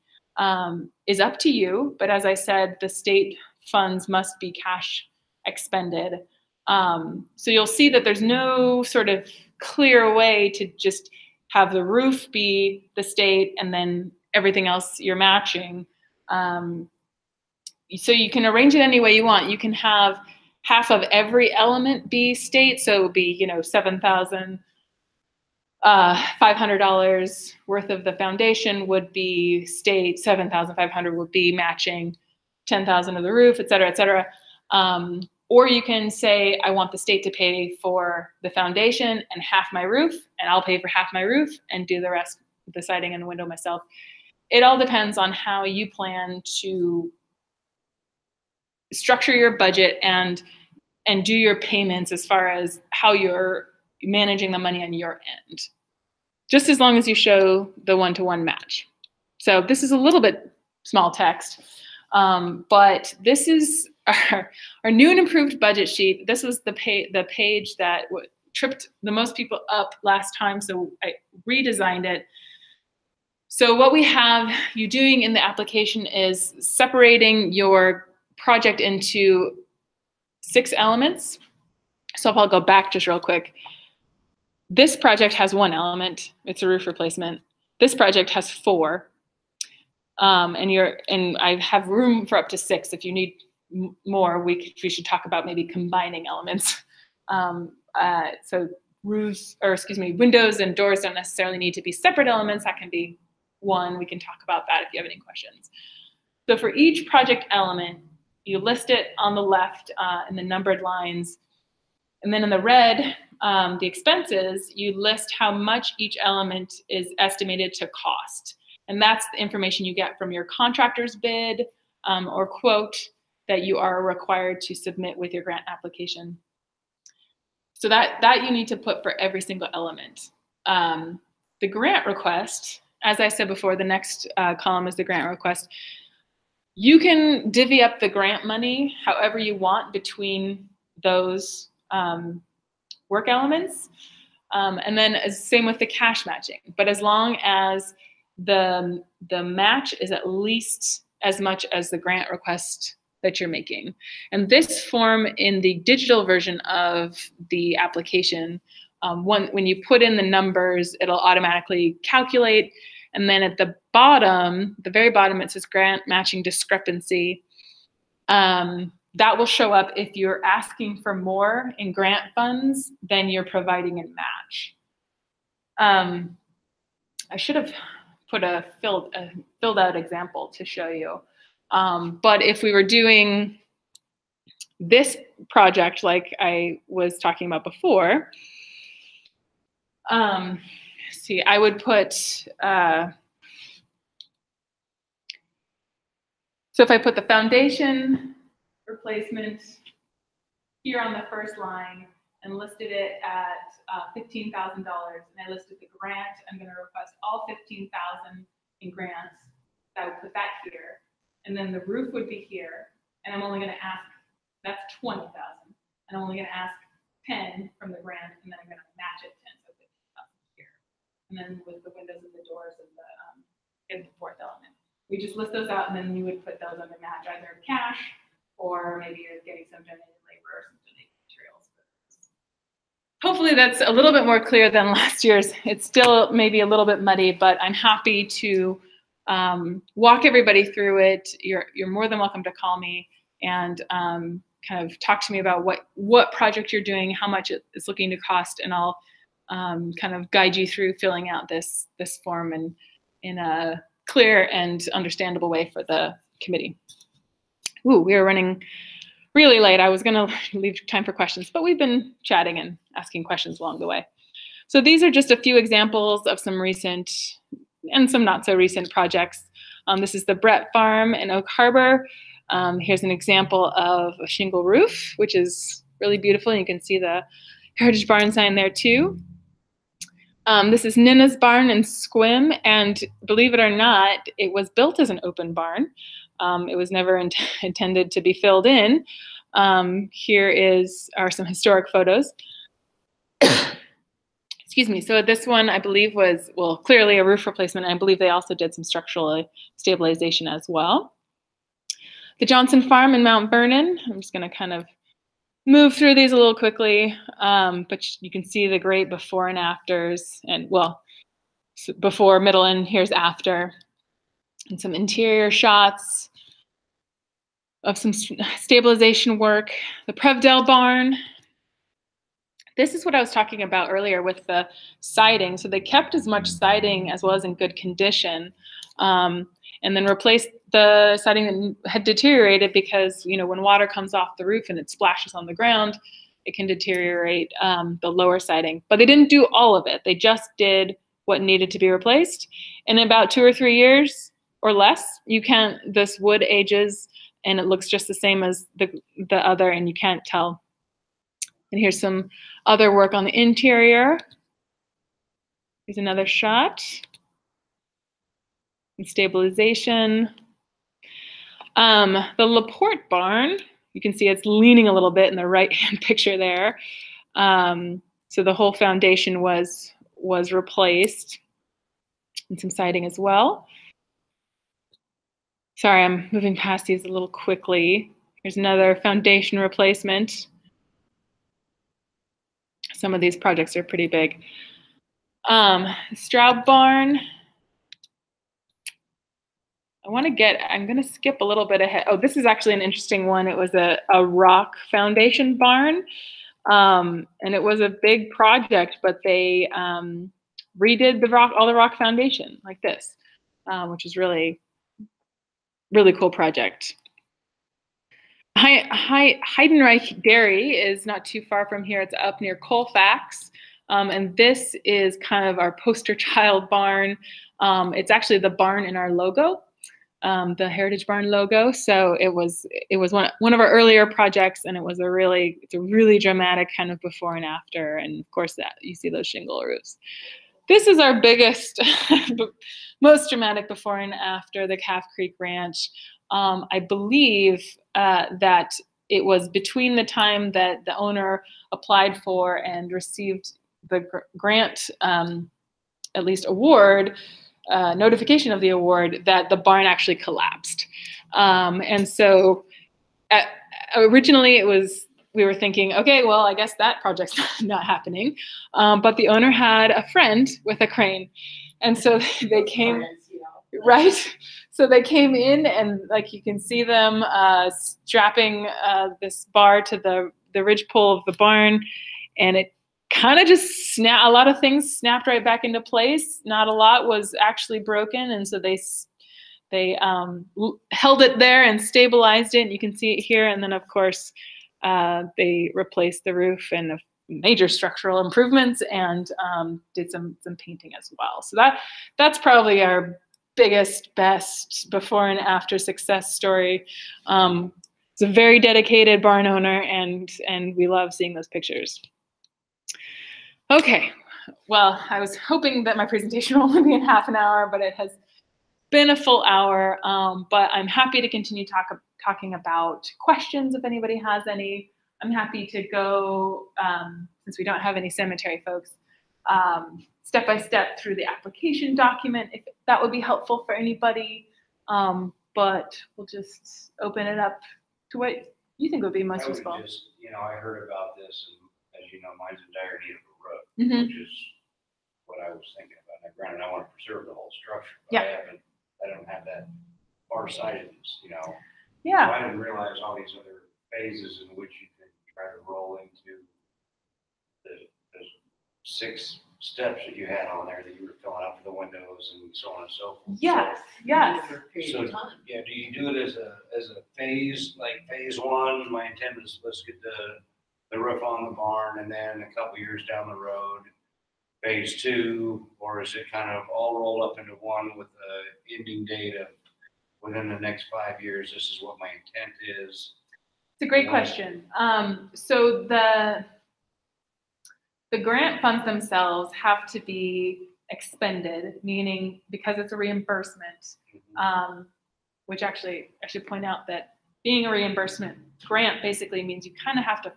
is up to you. But as I said, the state funds must be cash expended. So you'll see that there's no sort of clear way to just have the roof be the state and then everything else you're matching. So you can arrange it any way you want. You can have half of every element be state, so it would be, you know, $7,500 worth of the foundation would be state, $7,500 would be matching, $10,000 of the roof, et cetera, et cetera. Or you can say, I want the state to pay for the foundation and half my roof, and I'll pay for half my roof and do the rest, the siding and the window myself. It all depends on how you plan to structure your budget and do your payments as far as how you're managing the money on your end, just as long as you show the one-to-one match. So this is a little bit small text, but this is our new and improved budget sheet. This was the page that tripped the most people up last time, so I redesigned it. So what we have you doing in the application is separating your project into 6 elements. So if I'll go back just real quick. This project has 1 element. It's a roof replacement. This project has 4. And I have room for up to 6. If you need more, we should talk about maybe combining elements. So roofs, or excuse me, windows and doors don't necessarily need to be separate elements. That can be one. We can talk about that if you have any questions. So for each project element, you list it on the left in the numbered lines. And then in the red, the expenses, you list how much each element is estimated to cost. And that's the information you get from your contractor's bid or quote that you are required to submit with your grant application. So that you need to put for every single element. The grant request, as I said before, the next column is the grant request. You can divvy up the grant money however you want between those work elements. And then same with the cash matching. But as long as the match is at least as much as the grant request that you're making. And this form in the digital version of the application, when you put in the numbers, it'll automatically calculate. And then at the bottom, the very bottom, it says grant matching discrepancy. That will show up if you're asking for more in grant funds than you're providing in match. I should have put a filled out example to show you. But if we were doing this project like I was talking about before, See, I would put, so if I put the foundation replacement here on the first line and listed it at $15,000, and I listed the grant, I'm going to request all $15,000 in grants. I would put that here, and then the roof would be here, and I'm only going to ask, that's $20,000, and I'm only going to ask 10 from the grant, and then I'm going to match it 10, so 50,000 here, and then with the windows and the doors and the fourth element, we just list those out, and then you would put those under match, either cash or maybe you're getting some donated labor or some donated materials. Hopefully that's a little bit more clear than last year's. It's still maybe a little bit muddy, but I'm happy to walk everybody through it. You're more than welcome to call me and kind of talk to me about what project you're doing, how much it's looking to cost, and I'll kind of guide you through filling out this form in a clear and understandable way for the committee. Ooh, we are running really late. I was going to leave time for questions, but we've been chatting and asking questions along the way. So these are just a few examples of some recent and some not so recent projects. This is the Brett Farm in Oak Harbor. Here's an example of a shingle roof, which is really beautiful. You can see the Heritage Barn sign there too. This is Nina's Barn in Squim, and believe it or not, it was built as an open barn. It was never intended to be filled in. Here are some historic photos. Excuse me. So this one, I believe, was, well, clearly a roof replacement. I believe they also did some structural stabilization as well. The Johnson Farm in Mount Vernon. I'm just going to kind of move through these a little quickly, but you can see the great before and afters, and well, before, middle, and here's after, and some interior shots of some stabilization work. The Prevdale Barn. This is what I was talking about earlier with the siding. So they kept as much siding as well as in good condition, and then replaced the siding that had deteriorated because, you know, when water comes off the roof and it splashes on the ground, it can deteriorate the lower siding. But they didn't do all of it. They just did what needed to be replaced. In about 2 or 3 years or less, this wood ages and it looks just the same as the other, and you can't tell. And here's some other work on the interior. Here's another shot. And stabilization. The Laporte Barn, you can see it's leaning a little bit in the right-hand picture there. So the whole foundation was replaced, and some siding as well. Sorry, I'm moving past these a little quickly. Here's another foundation replacement. Some of these projects are pretty big. Straub Barn. I'm going to skip a little bit ahead. Oh, this is actually an interesting one. It was a rock foundation barn, and it was a big project, but they redid all the rock foundation like this, which is really, really cool project. Heidenreich Dairy is not too far from here. It's up near Colfax, and this is kind of our poster child barn. It's actually the barn in our logo. The Heritage Barn logo. So it was one of our earlier projects, and it's a really dramatic kind of before and after. And of course, that you see those shingle roofs. This is our biggest, most dramatic before and after, the Calf Creek Ranch. I believe that it was between the time that the owner applied for and received the grant, at least award, notification of the award, that the barn actually collapsed. And so originally we were thinking, okay, well, I guess that project's not happening. But the owner had a friend with a crane. And so they came, right? So they came in, and like you can see them strapping this bar to the ridge pole of the barn, and it kind of just a lot of things snapped right back into place. Not a lot was actually broken, and so they held it there and stabilized it, and you can see it here. And then of course they replaced the roof, and major structural improvements and did some painting as well. So that's probably our biggest, best before and after success story. It's a very dedicated barn owner, and we love seeing those pictures. Okay, well, I was hoping that my presentation would only be in half an hour, but it has been a full hour. But I'm happy to continue talking about questions if anybody has any. I'm happy to go, since we don't have any cemetery folks, step by step through the application document, if that would be helpful for anybody. But we'll just open it up to what you think would be most useful. I heard about this, and as you know, mine's in dire need of a roof, which is what I was thinking about. Now, granted, I want to preserve the whole structure, but I don't have that far-sightedness, Yeah. So I didn't realize all these other phases in which you can try to roll into the 6 steps that you had on there that you were filling out for the windows and so on and so forth. Yes, So, yes. So, yeah, do you do it as a phase, like phase 1? My intent is let's get the roof on the barn, and then a couple years down the road, phase 2, or is it kind of all roll up into one with the ending date of within the next 5 years? This is what my intent is. It's a great question. So the grant funds themselves have to be expended, meaning because it's a reimbursement, which actually I should point out that being a reimbursement grant basically means you kind of have to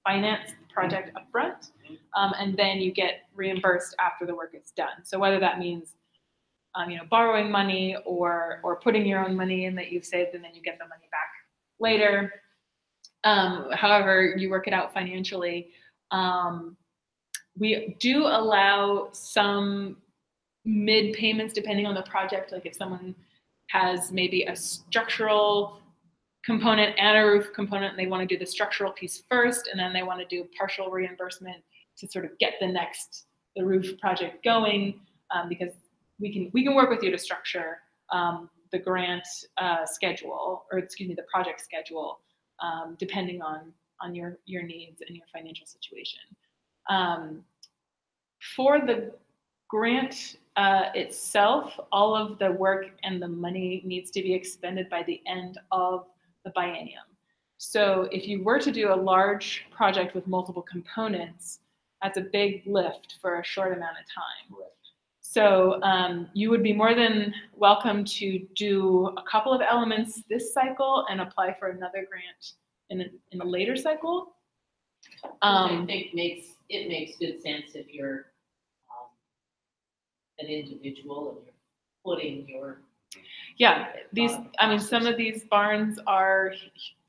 finance the project up front, and then you get reimbursed after the work is done. So whether that means borrowing money or putting your own money in that you've saved and then you get the money back later, however you work it out financially. We do allow some mid payments depending on the project. Like if someone has maybe a structural component and a roof component, and they want to do the structural piece first, and then they want to do partial reimbursement to sort of get the roof project going, because we can work with you to structure the grant schedule, or excuse me, the project schedule, depending on your needs and your financial situation. For the grant itself, all of the work and the money needs to be expended by the end of the biennium. So if you were to do a large project with multiple components, that's a big lift for a short amount of time. Right. So you would be more than welcome to do a couple of elements this cycle and apply for another grant in a later cycle. I think it makes good sense if you're an individual and you're putting your some of these barns are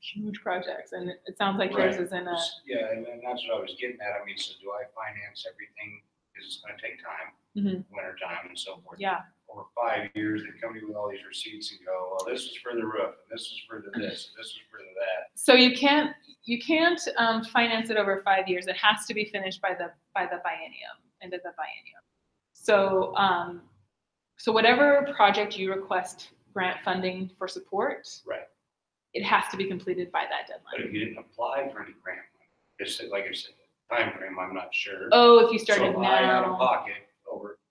huge projects, and it sounds like yours is in a and that's what I was getting at. I mean, so do I finance everything because it's going to take time, winter time and so forth. Yeah. Over 5 years, they come to you with all these receipts and go, well, this is for the roof, and this is for the this, and this is for the that. So you can't finance it over 5 years. It has to be finished by the biennium, end of the biennium. So so whatever project you request grant funding for support, right, it has to be completed by that deadline. But if you didn't apply for any grant money, just like I said, time frame, I'm not sure. Oh, if you started so now. I out of pocket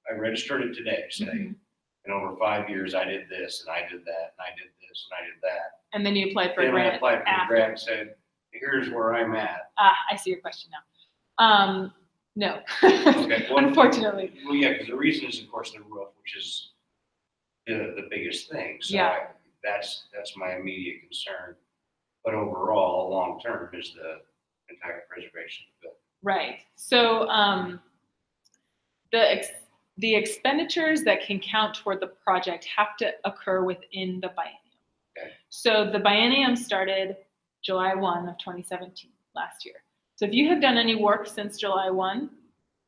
I registered it today, say, and over 5 years I did this and I did that and I did this and I did that. And then you applied for a I grant. applied for the grant and said, here's where I'm at. I see your question now. No, okay. Well, unfortunately. Well, yeah, because the reason is, of course, the roof, which is the biggest thing. So that's my immediate concern. But overall, long term is the entire preservation of the building. Right. So the expenditures that can count toward the project have to occur within the biennium. Okay. So the biennium started July 1 of 2017, last year. So if you have done any work since July 1,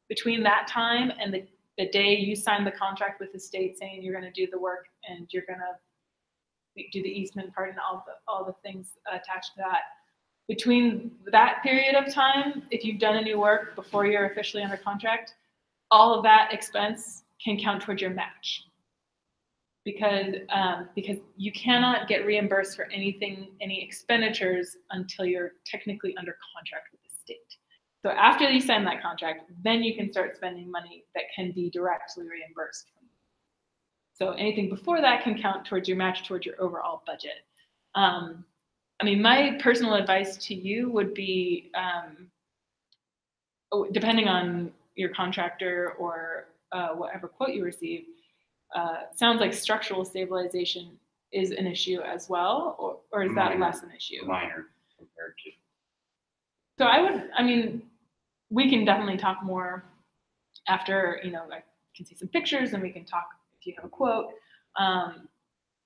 between that time and the day you signed the contract with the state saying you're going to do the work and you're going to do the easement part and all the things attached to that, between that period of time, if you've done any work before you're officially under contract, all of that expense can count towards your match. Because you cannot get reimbursed for any expenditures until you're technically under contract with the state. So after you sign that contract, then you can start spending money that can be directly reimbursed. So anything before that can count towards your match, towards your overall budget. I mean, my personal advice to you would be, depending on your contractor or whatever quote you receive, sounds like structural stabilization is an issue as well, or is that less an issue? Minor compared to. So I mean, we can definitely talk more after, I can see some pictures and we can talk if you have a quote.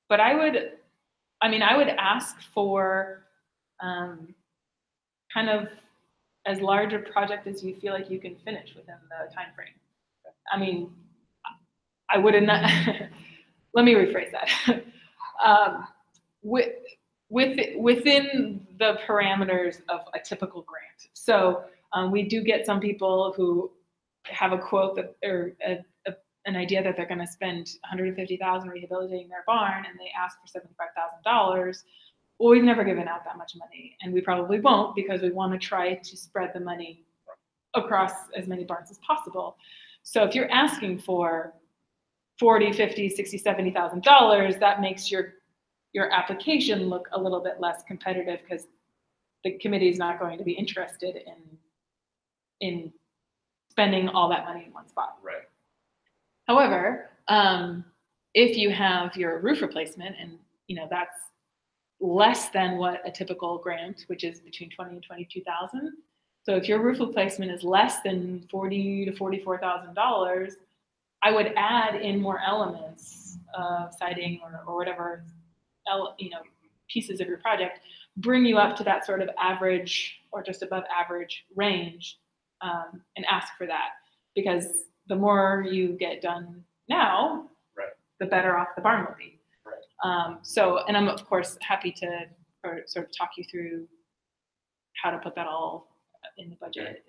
But I would ask for kind of as large a project as you feel like you can finish within the time frame. I mean, I wouldn't. Let me rephrase that. Within the parameters of a typical grant. So we do get some people who have a quote that, or an idea that they're going to spend $150,000 rehabilitating their barn, and they ask for $75,000. Well, we've never given out that much money, and we probably won't because we want to try to spread the money across as many barns as possible. So if you're asking for $40,000, $50,000, $60,000, $70,000, that makes your application look a little bit less competitive because the committee is not going to be interested in spending all that money in one spot. Right. However, if you have your roof replacement, and that's less than what a typical grant, which is between $20,000 and $22,000. So if your roof replacement is less than $40,000 to $44,000, I would add in more elements, siding or whatever, pieces of your project, bring you up to that sort of average or just above average range, and ask for that, because the more you get done now, right, the better off the barn will be. Right. And I'm of course happy to sort of talk you through how to put that all in the budget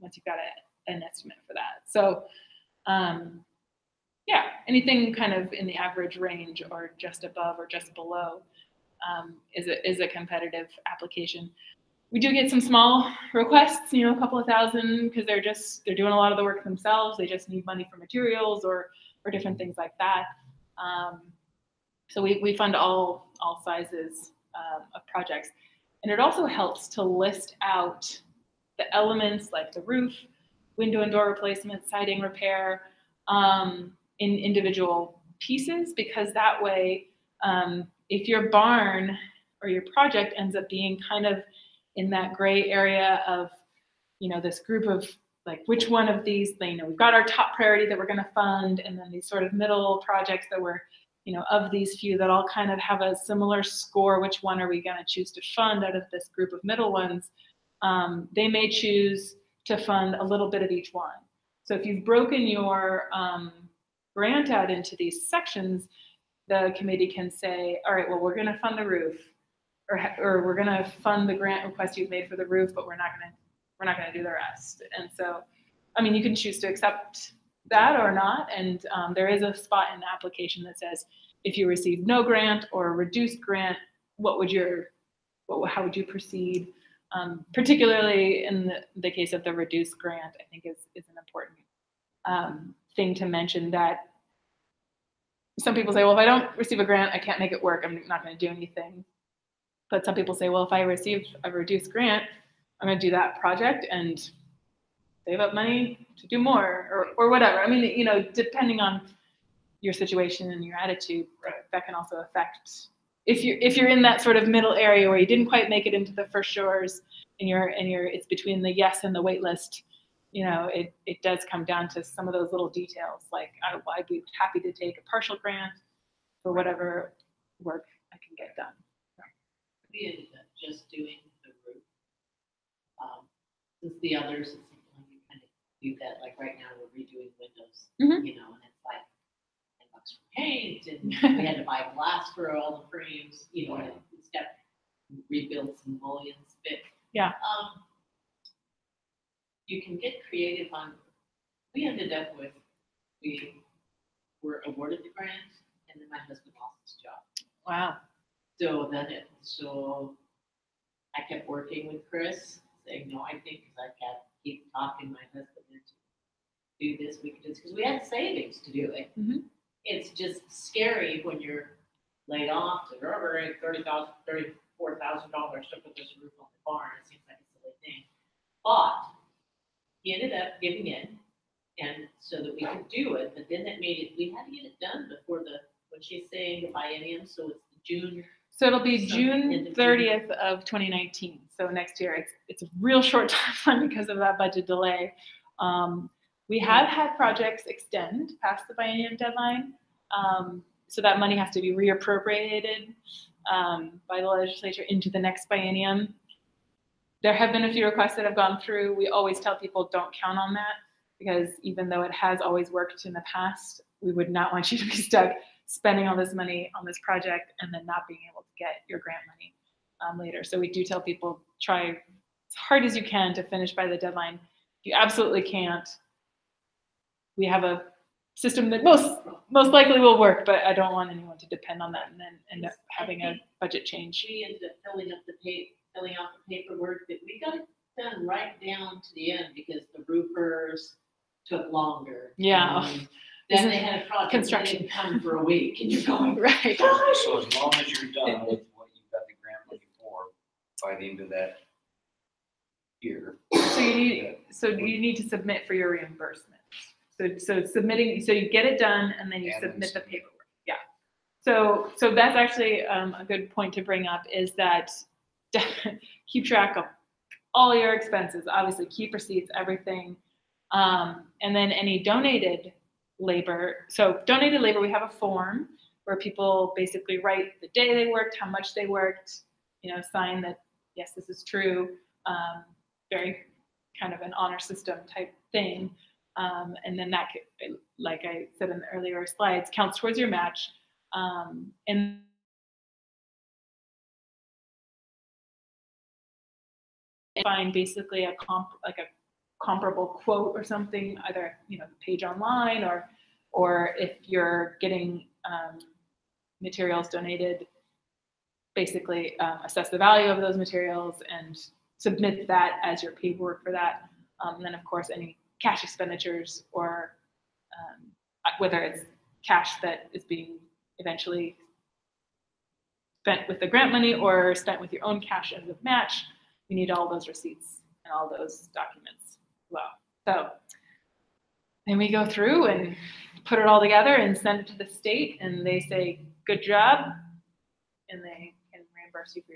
once you've got an estimate for that. So yeah, anything kind of in the average range or just above or just below is a competitive application. We do get some small requests, a couple of thousand, because they're doing a lot of the work themselves. They just need money for materials or different things like that. So we fund all sizes of projects. And it also helps to list out the elements like the roof, window and door replacement, siding repair, in individual pieces, because that way, if your barn or your project ends up being kind of in that gray area of, this group of like, which one of these, we've got our top priority that we're going to fund, and then these sort of middle projects that we're, of these few that all kind of have a similar score, which one are we going to choose to fund out of this group of middle ones? They may choose to fund a little bit of each one. So if you've broken your grant out into these sections, the committee can say, all right, well, we're going to fund the roof, or we're going to fund the grant request you've made for the roof, but we're not going to do the rest. And so, I mean, you can choose to accept that or not. And there is a spot in the application that says, if you receive no grant or a reduced grant, how would you proceed? Particularly in the case of the reduced grant, I think is an important thing to mention, that some people say, well, if I don't receive a grant, I can't make it work. I'm not going to do anything. But some people say, well, if I receive a reduced grant, I'm going to do that project and save up money to do more, or whatever. I mean, depending on your situation and your attitude, right, that can also affect. If you're in that sort of middle area where you didn't quite make it into the first shores, and it's between the yes and the wait list, it does come down to some of those little details. Like I'd be happy to take a partial grant for whatever work I can get done. We ended up just doing the roof. Since the others, it's something you kind of do that. Like right now, we're redoing windows, and it's like $10 for paint, and we had to buy glass for all the frames, and it's got rebuilt some mullions bit. Yeah. You can get creative on. We ended up with, we were awarded the grant, and then my husband lost his job. Wow. So I kept working with Chris, saying, no, I think, because keep talking my husband into do this, we could do this, because we had savings to do it. Mm-hmm. It's just scary when you're laid off to $34,000 to put this roof on the barn. It seems like a silly thing. But he ended up giving in, and so that we could do it, but then that made it, we had to get it done before when she's saying the biennium, so it's June. So it'll be June 30th of 2019. So next year, it's a real short timeline because of that budget delay. We have had projects extend past the biennium deadline. So that money has to be reappropriated by the legislature into the next biennium. There have been a few requests that have gone through. We always tell people don't count on that, because even though it has always worked in the past, we would not want you to be stuck spending all this money on this project and then not being able to get your grant money later. So we do tell people, try as hard as you can to finish by the deadline. If you absolutely can't, we have a system that most likely will work, but I don't want anyone to depend on that and then end up having a budget change. We ended up filling out the paperwork, that we got it done right down to the end because the roofers took longer. Yeah. Then they had a project construction that didn't come for a week, and you're going, right. So as long as you're done with what you've got the grant money for by the end of that year. So you need to submit for your reimbursement. So submitting, so you get it done and then you submit the paperwork. Yeah. So that's actually a good point to bring up, is that keep track of all your expenses. Obviously, keep receipts, everything, and then any donated labor. So donated labor, we have a form where people basically write the day they worked, how much they worked, sign that yes, this is true. Very kind of an honor system type thing. And then that, like I said in the earlier slides, counts towards your match. And find basically a comparable quote or something, either the page online or if you're getting materials donated, basically assess the value of those materials and submit that as your paperwork for that. And then of course any cash expenditures, or whether it's cash that is being eventually spent with the grant money or spent with your own cash as a match, you need all those receipts and all those documents as well. So then we go through and put it all together and send it to the state, and they say, good job, and they can reimburse you for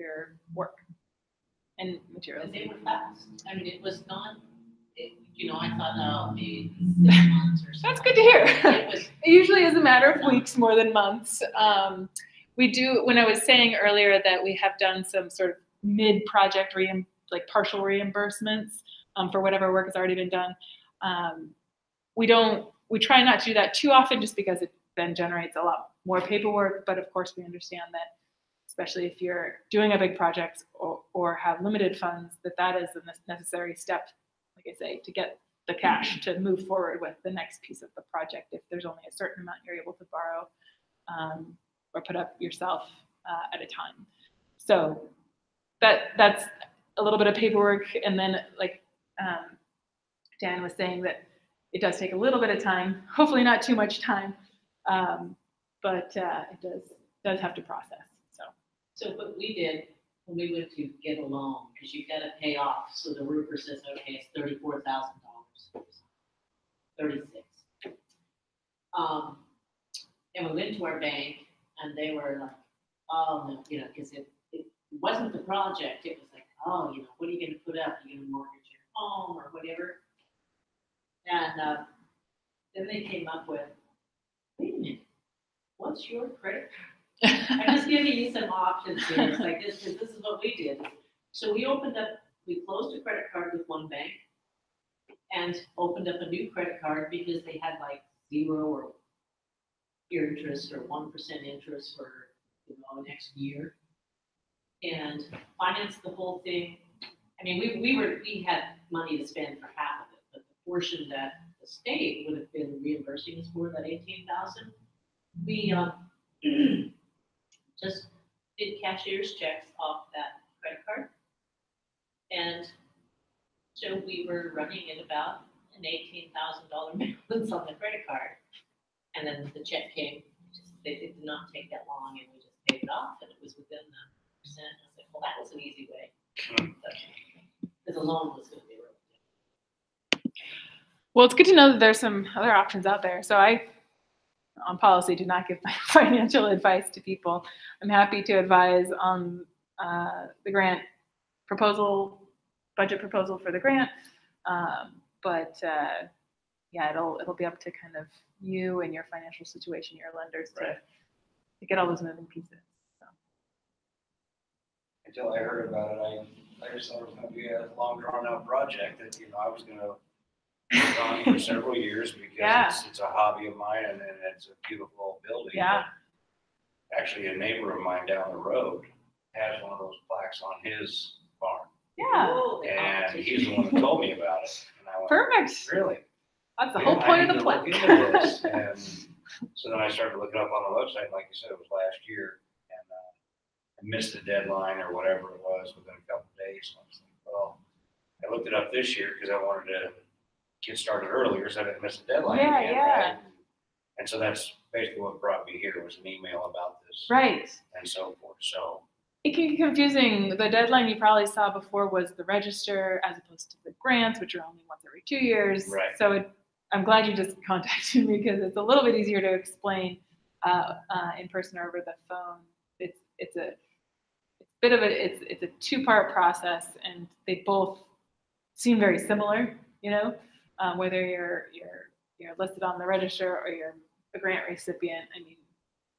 your work and materials. And they were fast. I mean, it was not, I thought, maybe 6 months or something. That's good to hear. It usually is a matter of weeks more than months. We do, when I was saying earlier that we have done some sort of mid-project partial reimbursements for whatever work has already been done. We try not to do that too often, just because it then generates a lot more paperwork. But of course we understand that, especially if you're doing a big project or have limited funds, that is a necessary step, like I say, to get the cash to move forward with the next piece of the project. If there's only a certain amount you're able to borrow or put up yourself at a time. So that's a little bit of paperwork. And then like Dan was saying, that it does take a little bit of time, hopefully not too much time, but it does have to process. So what we did when we went to get a loan, because you've got to pay off. So the roofer says, okay, it's $34,000, 36. And we went to our bank, and they were like, oh no, because it wasn't the project. It was like, oh, what are you going to put up? Are you going to mortgage your home or whatever? And then they came up with, wait a minute, what's your credit card? I'm just giving you some options here. It's like this is what we did. So we closed a credit card with one bank and opened up a new credit card because they had like 0 or interest or 1% interest for the next year, and financed the whole thing. I mean, we had money to spend for half of it, but the portion that the state would have been reimbursing us for, that $18,000, we just did cashier's checks off that credit card and So we were running at about an $18,000 balance on the credit card. And then the check came, they did not take that long, and we just paid it off, and it was within the percent. I was like, well, that was an easy way. Because the loan was going to be really. Well, it's good to know that there's some other options out there. So I, on policy, do not give financial advice to people. I'm happy to advise on the grant proposal, budget proposal for the grant. Yeah, it'll be up to kind of you and your financial situation, your lenders, to get all those moving pieces. So. Until I heard about it, I just thought it was going to be a long drawn out project that, you know, I was going to work on for several years because it's a hobby of mine, and it's a beautiful building. Yeah. But actually, a neighbor of mine down the road has one of those plaques on his farm. Yeah. And he's the one that told me about it. And I went, perfect. Really? That's the whole point of the plaque. And so then I started looking up on the website, like you said, it was last year, and I missed the deadline or whatever it was within a couple of days. And I was like, well, I looked it up this year because I wanted to get started earlier so I didn't miss the deadline again, right? And so that's basically what brought me here, was an email about this. Right. And so forth. So it can get confusing. The deadline you probably saw before was the register as opposed to the grants, which are only once every 2 years. Right. So I'm glad you just contacted me because it's a little bit easier to explain in person or over the phone. It's a two-part process, and they both seem very similar. You know, whether you're listed on the register or you're a grant recipient. I mean,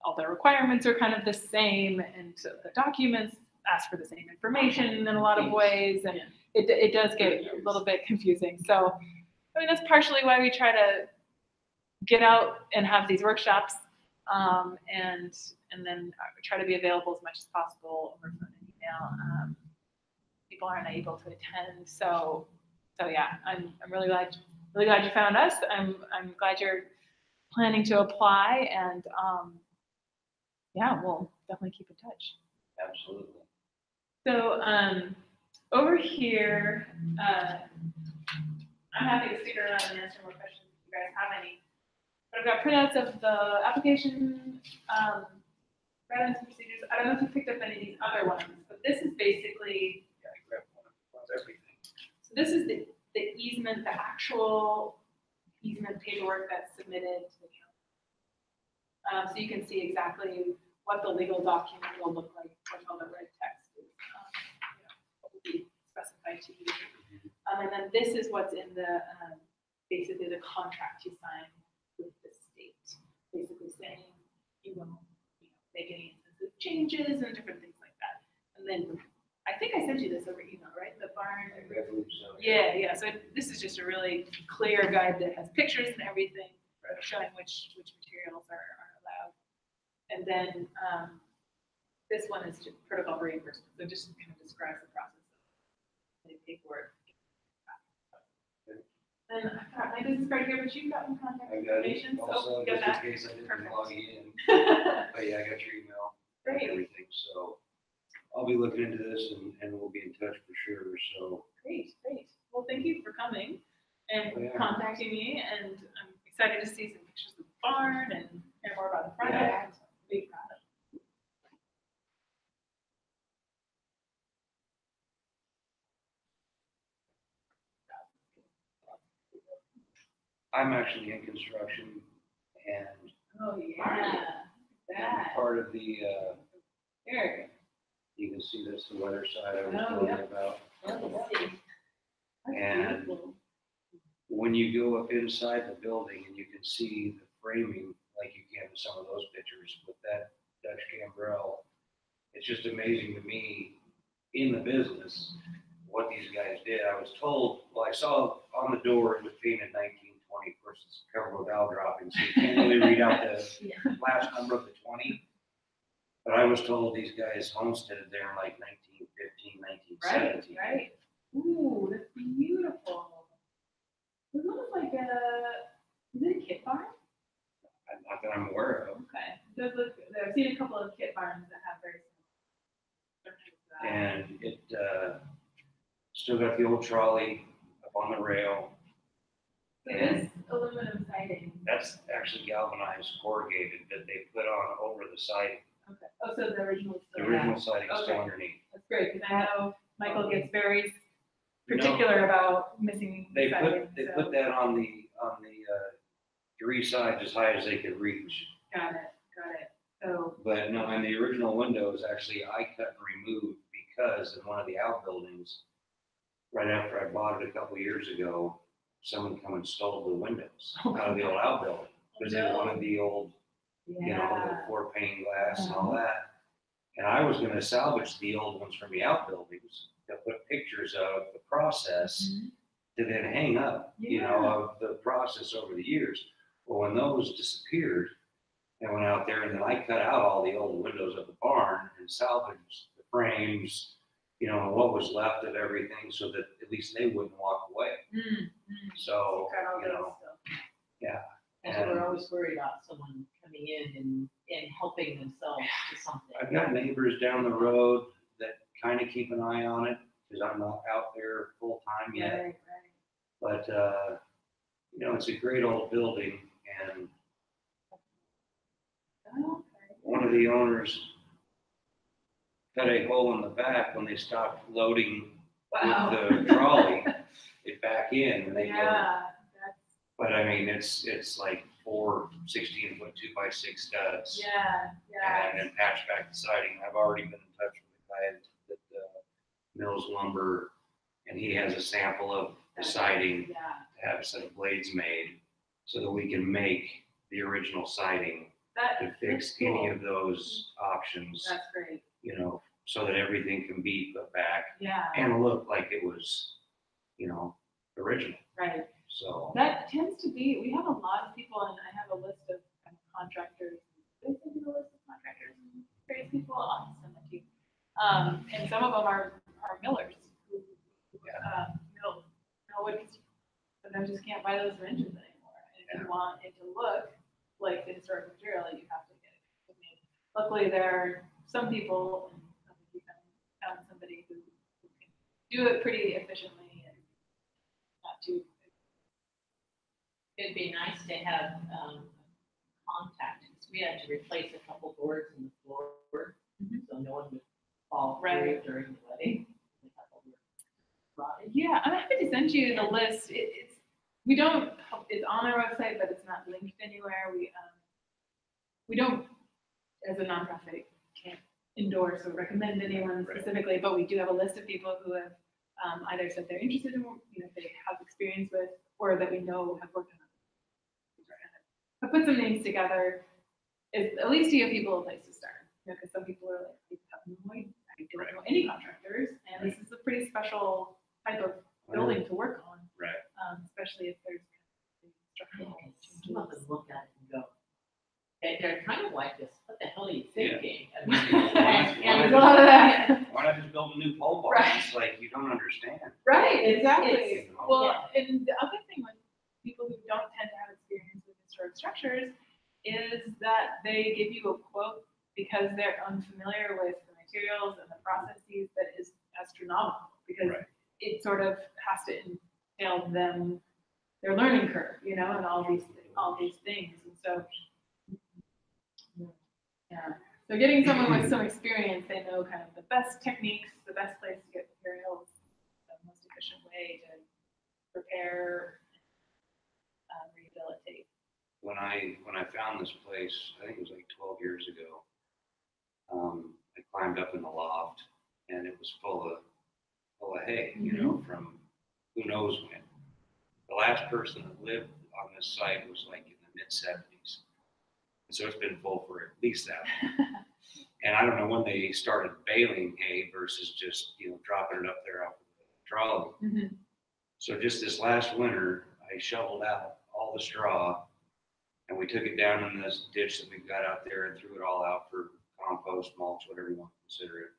all the requirements are kind of the same, and the documents ask for the same information in a lot of ways, and it does get a little bit confusing. So, I mean, that's partially why we try to get out and have these workshops, and then try to be available as much as possible over phone and email. People aren't able to attend, so yeah, I'm really glad you found us. I'm glad you're planning to apply, and yeah, we'll definitely keep in touch. absolutely. So over here, I'm happy to stick around and answer more questions if you guys have any. But I've got printouts of the application, guidelines and procedures. I don't know if you picked up any of these other ones, but this is basically. Yeah, I grabbed one of everything. So this is the easement, the actual easement paperwork that's submitted to the county. So you can see exactly what the legal document will look like, what all the red text is, what will be specified to you. And then this is what's in the, basically the contract you sign with the state, basically saying you won't make any instances changes and different things like that. And then I think I sent you this over email, right? The barn. I believe so. Yeah. So this is just a really clear guide that has pictures and everything, showing which materials are allowed. And then this one is just protocol reimbursement. So just kind of describes the process of the paperwork. And I've got my business card here, but you've got some contact information. Also, so just in case I didn't log in. But yeah, I got your email and everything. So I'll be looking into this, and we'll be in touch for sure. So great. Well, thank you for coming and contacting me, and I'm excited to see some pictures of the barn and hear more about the project. Big product. I'm actually in construction, and part of the here. You can see this, the weather side I was talking about. And when you go up inside the building and you can see the framing like you can in some of those pictures with that Dutch gambrel, it's just amazing to me in the business what these guys did. I was told, well, I saw on the door it was painted 1920, of course it's covered with owl droppings, so you can't really read out the last number of the 20. But I was told these guys homesteaded there in like 1915, 1917. Right. Ooh, that's beautiful. It looks like is it a kit barn? Not that I'm aware of. Okay. It does look, I've seen a couple of kit barns that have very similar structures. And it still got the old trolley on the rail. So this aluminum siding. That's actually galvanized corrugated that they put on over the siding. Okay. Oh, so the original is The still original siding is still Okay. underneath. That's great, because I know Michael gets very particular about missing They siding. put that on the three sides as high as they could reach. Got it. So. But no, in the original windows, actually, I cut and removed because in one of the outbuildings, right after I bought it a couple years ago, someone come and stole the windows out of the old outbuilding. Because they wanted the old, you know, the 4 pane glass and all that. And I was gonna salvage the old ones from the outbuildings to put pictures of the process to then hang up, you know, of the process over the years. Well, when those disappeared, I went out there and then I cut out all the old windows of the barn and salvaged the frames, you know, what was left of everything so that at least they wouldn't walk away. So, you know, yeah. And we're always worried about someone coming in and helping themselves to something. I've got neighbors down the road that kind of keep an eye on it because I'm not out there full time yet. Right. But, you know, it's a great old building and one of the owners cut a hole in the back when they stopped loading with the trolley, it back in and they but I mean, it's like 4 16-foot 2x6 studs. And then patch back the siding. I've already been in touch with the guy that mills lumber, and he has a sample of the siding to have a set of blades made so that we can make the original siding to fix any of those options. That's great. You know, so that everything can be put back Yeah. and look like it was, you know, original. Right. So that tends to be, we have a lot of people, and I have a list of kind of contractors. They send you a list of contractors and various people. I'll send that to you. And some of them are millers who mill wood. Sometimes just can't buy those wrenches anymore. And if you want it to look like the historic material, you have to get it made. Luckily, there are some people, and I think we found somebody who can do it pretty efficiently and not too. It'd be nice to have contact. We had to replace a couple boards in the floor, so no one would fall through during the wedding. Yeah, I'm happy to send you the list. It's on our website, but it's not linked anywhere. We don't, as a nonprofit, can't endorse or recommend anyone specifically, but we do have a list of people who have either said they're interested in, you know, they have experience with, or that we know have worked on it. I put some names together. At least to give people a place to start, you know, because some people are like, I don't know any contractors, and this is a pretty special type of building to work on, especially if there's structural changes. Some of them look at it and go, they're kind of like this. What the hell are you thinking? And a lot of that. Why not just build a new pole barn? It's like you don't understand. Right, exactly. Well, and the other thing with people who don't tend to have experience with historic structures is that they give you a quote because they're unfamiliar with the materials and the processes that is astronomical because it sort of has to entail their learning curve, you know, and all these things. And so, so getting someone with some experience, they know kind of the best techniques, the best place to get materials, the most efficient way to prepare, rehabilitate. When I found this place, I think it was like 12 years ago, I climbed up in the loft and it was full of hay, you know, from who knows when. The last person that lived on this site was like in the mid-70s. And so it's been full for at least that long. And I don't know when they started baling hay versus just, you know, dropping it up there off the trolley. So just this last winter, I shoveled out all the straw and we took it down in this ditch that we've got out there and threw it all out for compost, mulch, whatever you want to consider it.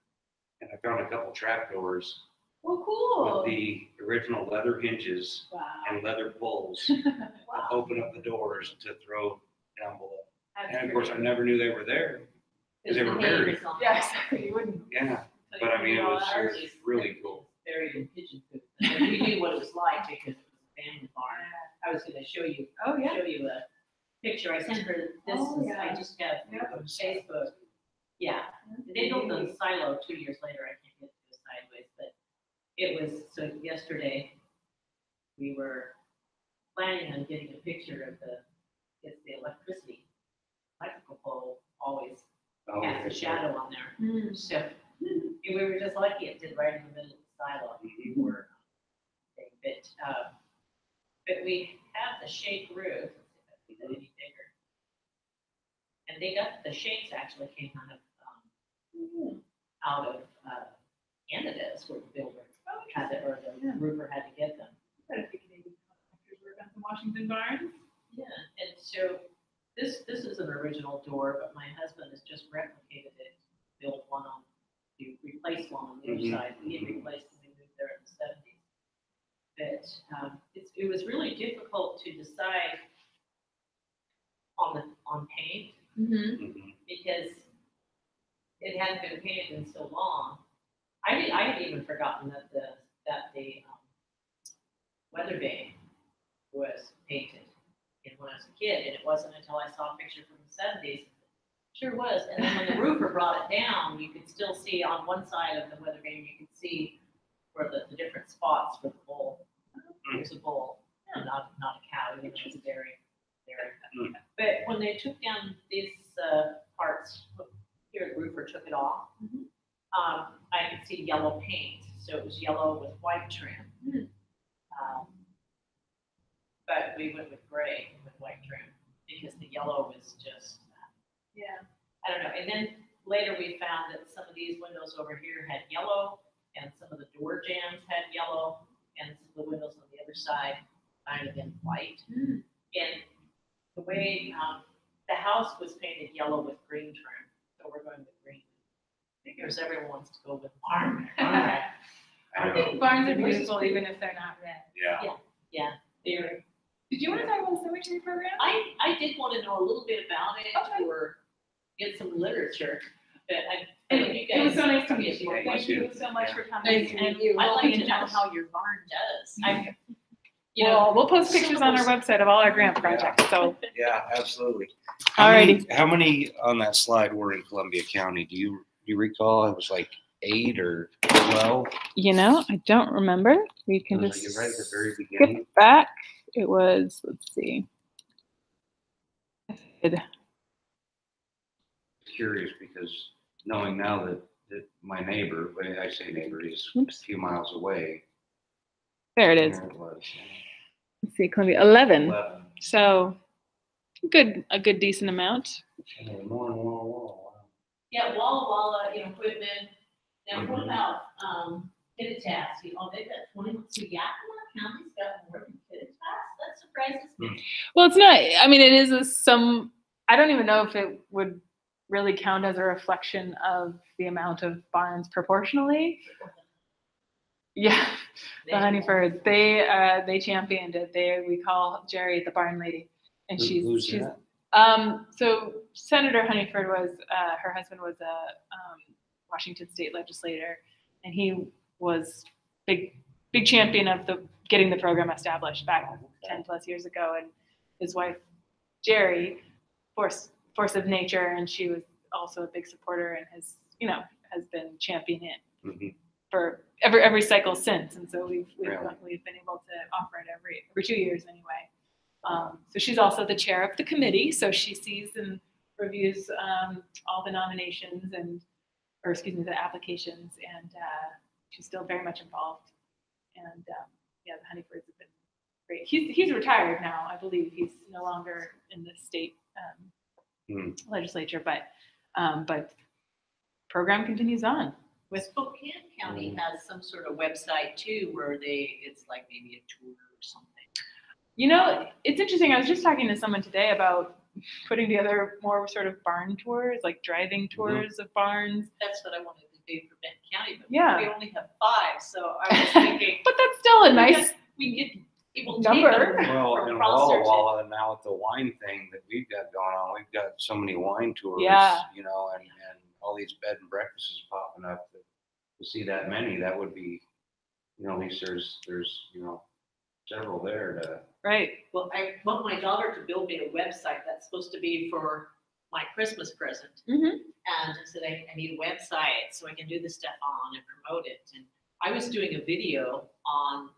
And I found a couple trap doors with the original leather hinges and leather pulls to open up the doors to throw down below. And of course, I never knew they were there because they were buried. Yeah, exactly. You wouldn't. Yeah, but I mean, it was really cool. Buried in pigeon poop. And we knew what it was like because it was a family farm. I was going to show you. Oh, yeah. Show you a picture. I sent her this. I just got on Facebook. Yeah, they built a silo 2 years later. I can't get to it sideways, but it was so. Yesterday, we were planning on getting a picture of the electrical pole always has a shadow on there. So we were just lucky it did right in the middle of the silo. But we have the shake roof. Let's see if I can get any bigger. And they got the shakes actually came out of Canada is where the builder had it, or the roofer had to get them. Washington Barns. Yeah, and so this is an original door, but my husband has just replicated it, built one on, to replace one on the other side. We had replaced when we moved there in the 70s. But it was really difficult to decide on paint because it hadn't been painted in so long. I had even forgotten that the weather vane was painted when I was a kid, and it wasn't until I saw a picture from the 70s. Sure was. And then when the roofer brought it down, you could still see on one side of the weather vane, you could see where the different spots for the bull. There's a bull, not a cow, even though it's very. But when they took down these parts, here the roofer took it off. I could see yellow paint, so it was yellow with white trim. But we went with gray with white trim because the yellow was just, I don't know. And then later we found that some of these windows over here had yellow, and some of the door jambs had yellow, and some of the windows on the other side might have been white. And the way the house was painted yellow with green trim, so we're going with green. Because everyone wants to go with barn. I think barns are beautiful even if they're not red. Yeah. Did you want to talk about the cemetery program? I did want to know a little bit about it or get some literature. But it was so nice to meet you. Thank you so much for coming. And I'd like to know how your barn does. We'll post pictures on our website of all our grant projects. So yeah, absolutely. Alrighty. How many on that slide were in Columbia County? Do you recall? It was like 8 or 12. I don't remember. We can just right at the very beginning. skip back. It was. Let's see. Curious because knowing now that my neighbor, when I say neighbor, is a few miles away. There it is. There it was. Let's see, Columbia 11. So a good decent amount. Yeah, Walla Walla, equipment. Now what about Kittitas? They've got 21. So Yakima County's got more than Kittitas. That surprises me. Well, it's not. I mean, it is I don't even know if it would really count as a reflection of the amount of barns proportionally. Yeah, the Honeyfords. They championed it. We call Jerry the barn lady, and she's that? So Senator Honeyford was her husband was a Washington state legislator, and he was big champion of getting the program established back 10 plus years ago. And his wife Jerry, force of nature, and she was also a big supporter and has been championing it for every cycle since. And so we've been able to offer it every 2 years anyway. So she's also the chair of the committee, so she sees and reviews all the nominations the applications, and she's still very much involved. And the Honeyfords have been great. He's retired now, I believe. He's no longer in the state legislature, but program continues on. With Spokane County has some sort of website too, where it's like maybe a tour or something. It's interesting. I was just talking to someone today about putting together more sort of barn tours, like driving tours of barns. That's what I wanted to do for Benton County, but we only have 5, so I was thinking. But that's still a nice. We get people number. Well, in Walla Walla, and now with the wine thing that we've got going on, we've got so many wine tours. And all these bed and breakfasts popping up. To see that many, that would be you know, at least there's, you know, several there to. Right. Well, I want my daughter to build me a website that's supposed to be for my Christmas present. Mm-hmm. And I said, I need a website so I can do this stuff on and promote it. And I was doing a video on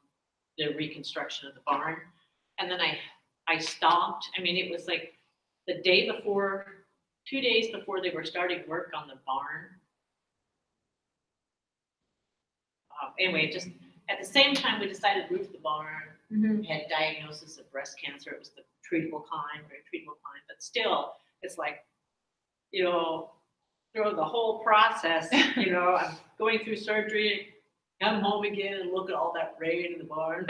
the reconstruction of the barn. And then I stopped. I mean, it was like the day before, 2 days before they were starting work on the barn. Anyway, just at the same time, we decided to roof the barn. Mm-hmm. We had diagnosis of breast cancer. It was the treatable kind, very treatable kind. But still, it's like, you know, through the whole process, you know, I'm going through surgery, come home again and look at all that rain in the barn.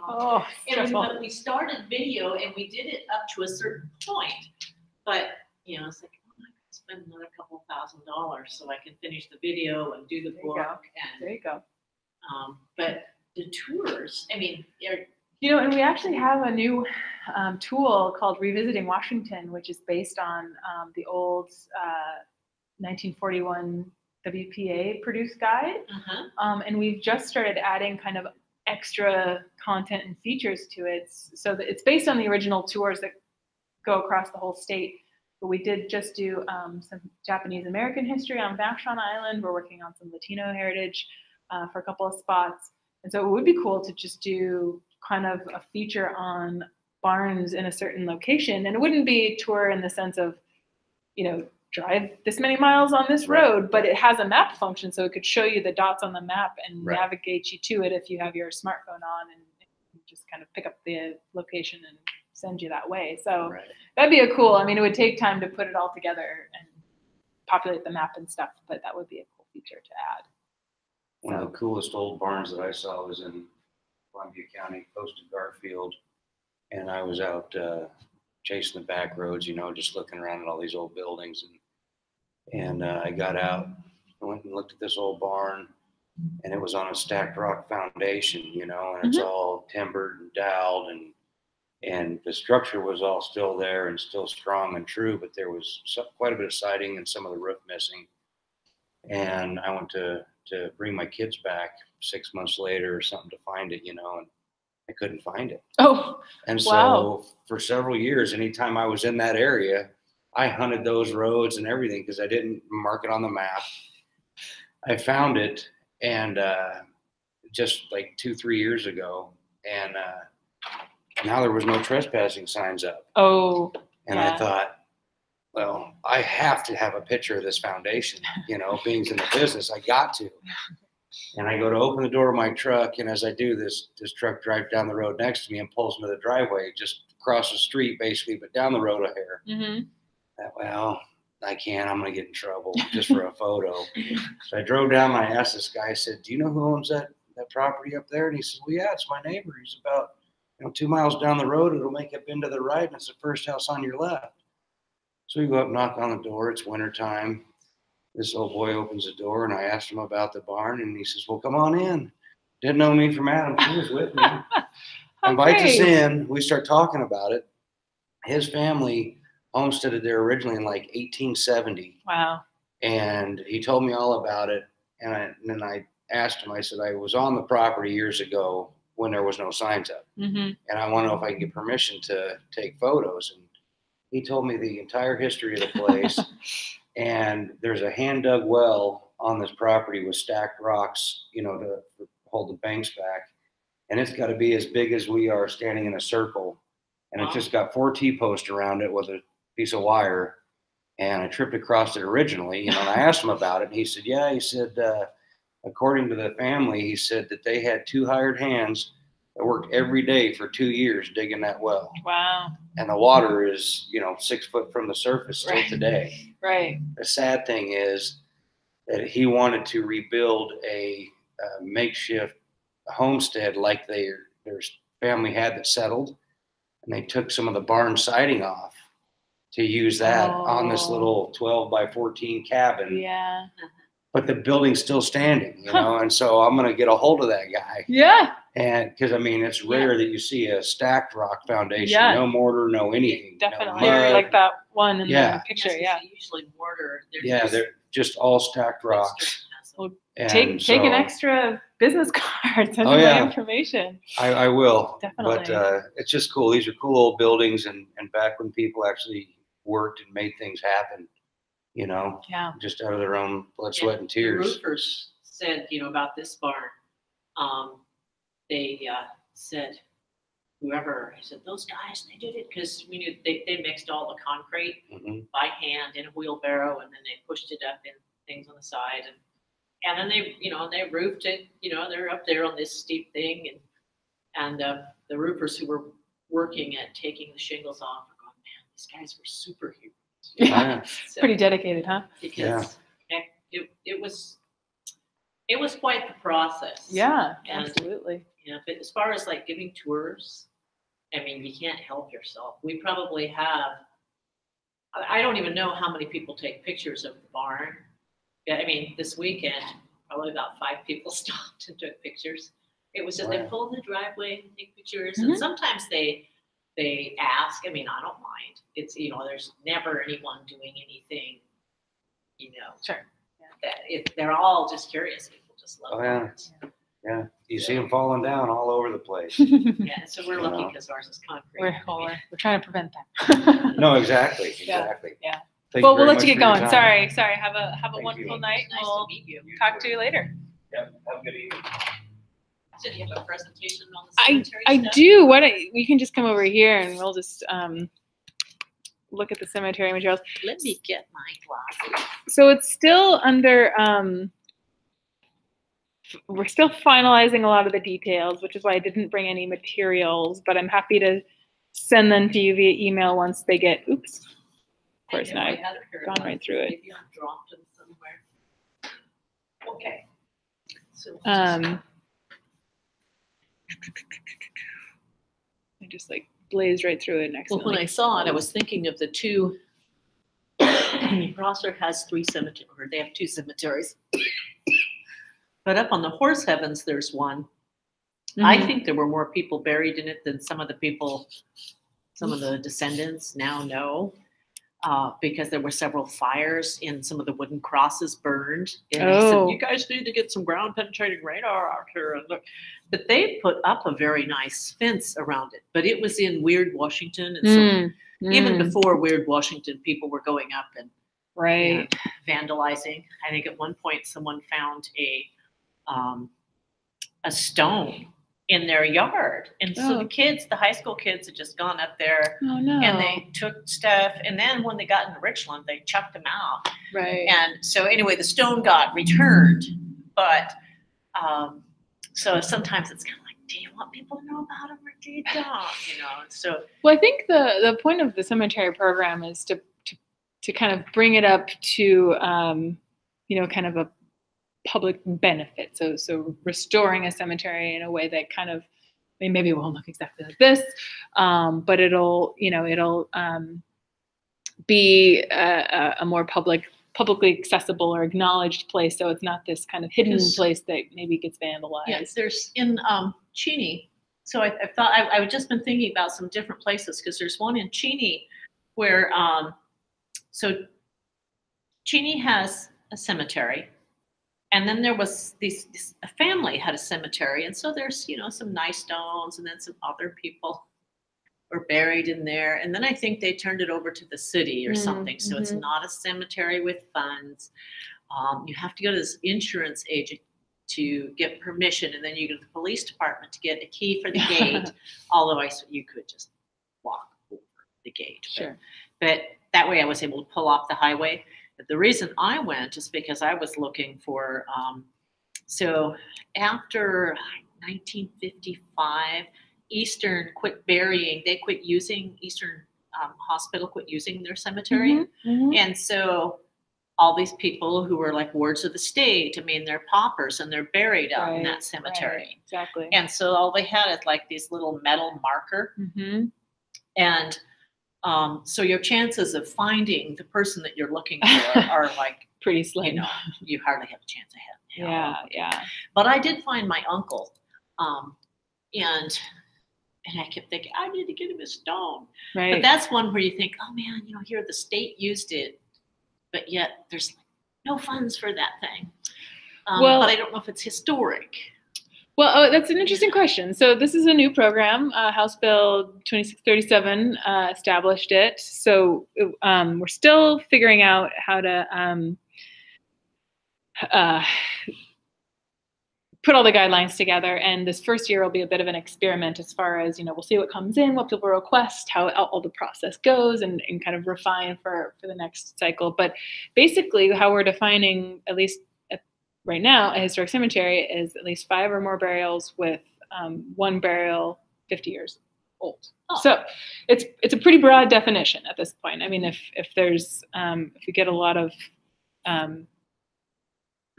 Oh, But we started video and we did it up to a certain point. But, you know, it's like, oh, I could spend another couple $1,000 so I can finish the video and do the book. There you go. But the tours, I mean, you know, and we actually have a new tool called Revisiting Washington, which is based on the old 1941 WPA produced guide. And we've just started adding kind of extra content and features to it. So that it's based on the original tours that go across the whole state. But we did just do some Japanese American history on Vashon Island. We're working on some Latino heritage for a couple of spots. And so it would be cool to just do kind of a feature on barns in a certain location. And it wouldn't be a tour in the sense of, you know, drive this many miles on this road, but it has a map function. So it could show you the dots on the map and navigate you to it if you have your smartphone on and just kind of pick up the location and send you that way. So that'd be a cool, I mean, it would take time to put it all together and populate the map and stuff, but that would be a cool feature to add. One of the coolest old barns that I saw was in Columbia County, close to Garfield. And I was out chasing the back roads, you know, just looking around at all these old buildings. And I got out, I went and looked at this old barn, and it was on a stacked rock foundation, you know, and it's all timbered and doweled, and the structure was all still there and still strong and true, but there was quite a bit of siding and some of the roof missing. And I went to bring my kids back 6 months later or something to find it, you know, and I couldn't find it. Oh, and so for several years, anytime I was in that area, I hunted those roads and everything because I didn't mark it on the map. I found it, and just like 2-3 years ago, and now there was no trespassing signs up. Oh, and I thought, well, I have to have a picture of this foundation, you know, being in the business, I got to. And I go to open the door of my truck, and as I do, this truck drives down the road next to me and pulls into the driveway, just across the street, basically, but down the road a hair. Well, I can't. I'm going to get in trouble just for a photo. So I drove down, and I asked this guy, I said, do you know who owns that property up there? And he said, well, yeah, it's my neighbor. He's about 2 miles down the road. It'll make a bend to the right, and it's the first house on your left. So we go up, knock on the door. It's wintertime. This old boy opens the door, and I asked him about the barn, and he says, well, come on in. Didn't know me from Adam. He was with me. Invites us in. We start talking about it. His family homesteaded there originally in like 1870. Wow. And he told me all about it. And then I asked him, I said, I was on the property years ago when there was no signs up. And I want to know if I can get permission to take photos. And he told me the entire history of the place. And there's a hand-dug well on this property with stacked rocks, you know, to hold the banks back. And it's got to be as big as we are standing in a circle. And it's just got 4 T-posts around it with a piece of wire. And I tripped across it originally, you know, and I asked him about it. And he said, yeah, he said, according to the family, he said that they had 2 hired hands that worked every day for 2 years digging that well. Wow. And the water is, 6 foot from the surface still today. Right. The sad thing is that he wanted to rebuild a makeshift homestead like their family had that settled. And they took some of the barn siding off to use that on this little 12 by 14 cabin. Yeah. But the building's still standing, you know, and so I'm going to get a hold of that guy. Yeah. And because, I mean, it's rare that you see a stacked rock foundation, no mortar, no anything. Definitely. No mud. Like that one in the picture. Yes, usually mortar. They're just all stacked rocks. Well, And take an extra business card, send them my information. I will. Definitely. But it's just cool. These are cool old buildings, and back when people actually worked and made things happen, you know, just out of their own blood, sweat, and tears. The roofers said, you know, about this barn, they said, whoever, I said, those guys, they did it because we knew they mixed all the concrete by hand in a wheelbarrow, and then they pushed it up in things on the side, and then they, you know, they roofed it. You know, they're up there on this steep thing, and the roofers who were working at taking the shingles off were going, man, these guys were superheroes. Yeah, so, pretty dedicated, huh? Because it was quite the process. Yeah, absolutely. You know, but as far as like giving tours, I mean, you can't help yourself. We probably have, I don't even know how many people take pictures of the barn. Yeah, I mean, this weekend, probably about 5 people stopped and took pictures. It was just, they pull in the driveway and take pictures. And sometimes they ask, I mean, I don't mind. It's, you know, there's never anyone doing anything, you know. Sure. That they're all just curious. People just love barns. Yeah, you see them falling down all over the place. Yeah, so we're lucky because ours is concrete. We're trying to prevent that. No, exactly. Yeah. Well, we'll let you get going. Sorry. Have a wonderful night. Nice we'll to meet you. talk to you later. Yep. Have a good evening. So do you have a presentation on the cemetery I stuff? do. We can just come over here and we'll just look at the cemetery materials. Let me get my glasses. So it's still under. We're still finalizing a lot of the details, which is why I didn't bring any materials. But I'm happy to send them to you via email once they get. Oops. Of course, now I've gone right through it. Maybe I dropped them somewhere. Okay. So I just like blazed right through it next. Well, when I saw it, I was thinking of the two. Rosser has 3 cemeteries, or they have 2 cemeteries. But up on the Horse Heavens, there's one. I think there were more people buried in it than some of the people, some of the descendants now know. Because there were several fires and some of the wooden crosses burned. And they said, you guys need to get some ground penetrating radar out here. And look. But they put up a very nice fence around it. But it was in Weird, Washington. And so even before Weird, Washington, people were going up and vandalizing. I think at one point someone found a stone in their yard. And so the kids, the high school kids had just gone up there and they took stuff. And then when they got into Richland, they chucked them out. Right. And so anyway, the stone got returned. But so sometimes it's kind of like, do you want people to know about them or do you don't? You know, so. Well, I think the point of the cemetery program is to kind of bring it up to, you know, kind of a public benefit. So restoring a cemetery in a way that kind of, I mean, maybe it won't look exactly like this, but it'll be a more publicly accessible or acknowledged place. So it's not this kind of hidden place that maybe gets vandalized. Yes, there's in Cheney. So I thought I've just been thinking about some different places because there's one in Cheney where so Cheney has a cemetery. And then there was a family had a cemetery. And so there's, you know, some nice stones and then some other people were buried in there. And then I think they turned it over to the city or something. So it's not a cemetery with funds. You have to go to this insurance agent to get permission. And then you go to the police department to get a key for the gate. Although you could just walk over the gate. Sure. But that way I was able to pull off the highway. But the reason I went is because I was looking for, so after 1955, Eastern quit burying, they quit using, Eastern Hospital quit using their cemetery. And so all these people who were like wards of the state, I mean, they're paupers and they're buried out in that cemetery. Right, exactly. And so all they had is like these little metal marker. And so your chances of finding the person that you're looking for are like pretty slim. You know, you hardly have a chance of having. Yeah. But I did find my uncle, and I kept thinking I need to get him a stone. Right. But that's one where you think, oh man, you know, here the state used it, but yet there's no funds for that thing. But I don't know if it's historic. Well, that's an interesting question. So this is a new program. House Bill 2637 established it. So we're still figuring out how to put all the guidelines together. And this first year will be a bit of an experiment as far as, we'll see what comes in, what people request, how all the process goes, and kind of refine for the next cycle. But basically how we're defining, at least right now, a historic cemetery is at least 5 or more burials with 1 burial 50 years old. Oh. So it's a pretty broad definition at this point. I mean, if there's if we get a lot of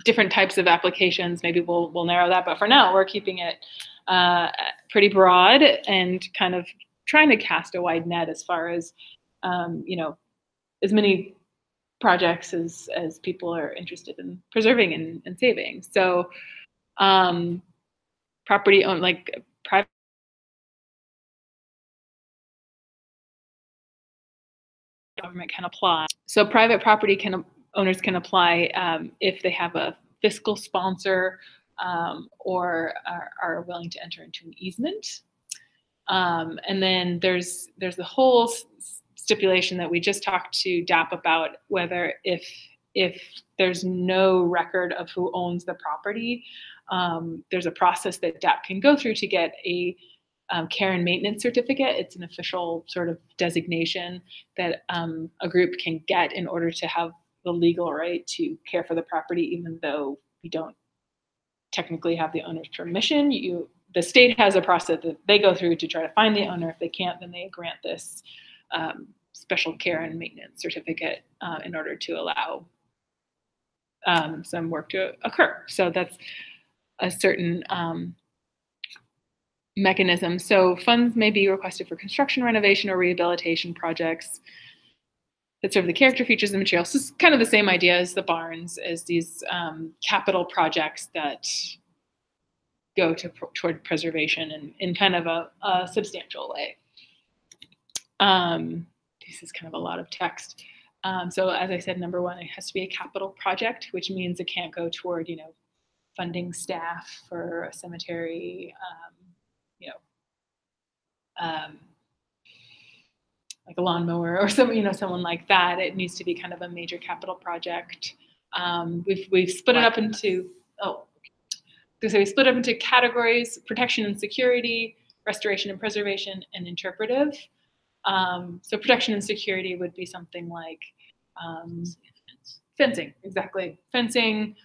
different types of applications, maybe we'll narrow that. But for now, we're keeping it pretty broad and kind of trying to cast a wide net as far as as many projects as people are interested in preserving and saving. So property owned, like private government can apply. So private property owners can apply if they have a fiscal sponsor or are willing to enter into an easement. And then there's the whole stipulation that we just talked to DAP about, whether if there's no record of who owns the property, there's a process that DAP can go through to get a care and maintenance certificate. It's an official sort of designation that a group can get in order to have the legal right to care for the property, even though we don't technically have the owner's permission. The state has a process that they go through to try to find the owner. If they can't, then they grant this special care and maintenance certificate in order to allow some work to occur. So that's a certain mechanism. So funds may be requested for construction, renovation, or rehabilitation projects that serve the character, features, and materials. So it's kind of the same idea as the barns, as these capital projects that go toward preservation in kind of a substantial way. This is kind of a lot of text. So as I said, number one, it has to be a capital project, which means it can't go toward, funding staff for a cemetery, like a lawnmower or someone like that. It needs to be kind of a major capital project. We've split it up into we split up into categories: protection and security, restoration and preservation, and interpretive. So protection and security would be something like fencing, exactly. Fencing,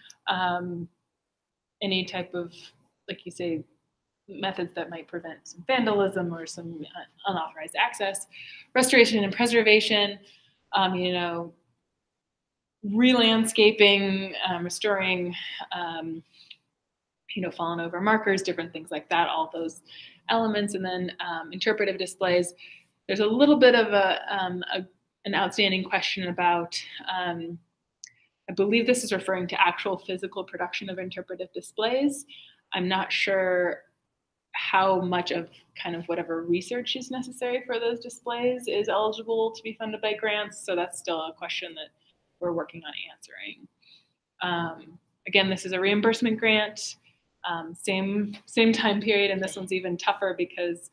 any type of, like you say, methods that might prevent some vandalism or some unauthorized access. Restoration and preservation, re-landscaping, restoring, fallen over markers, different things like that, all those elements. And then interpretive displays, there's a little bit of an outstanding question about, I believe this is referring to actual physical production of interpretive displays. I'm not sure how much of kind of whatever research is necessary for those displays is eligible to be funded by grants. So that's still a question that we're working on answering. Again, this is a reimbursement grant, same time period, and this one's even tougher because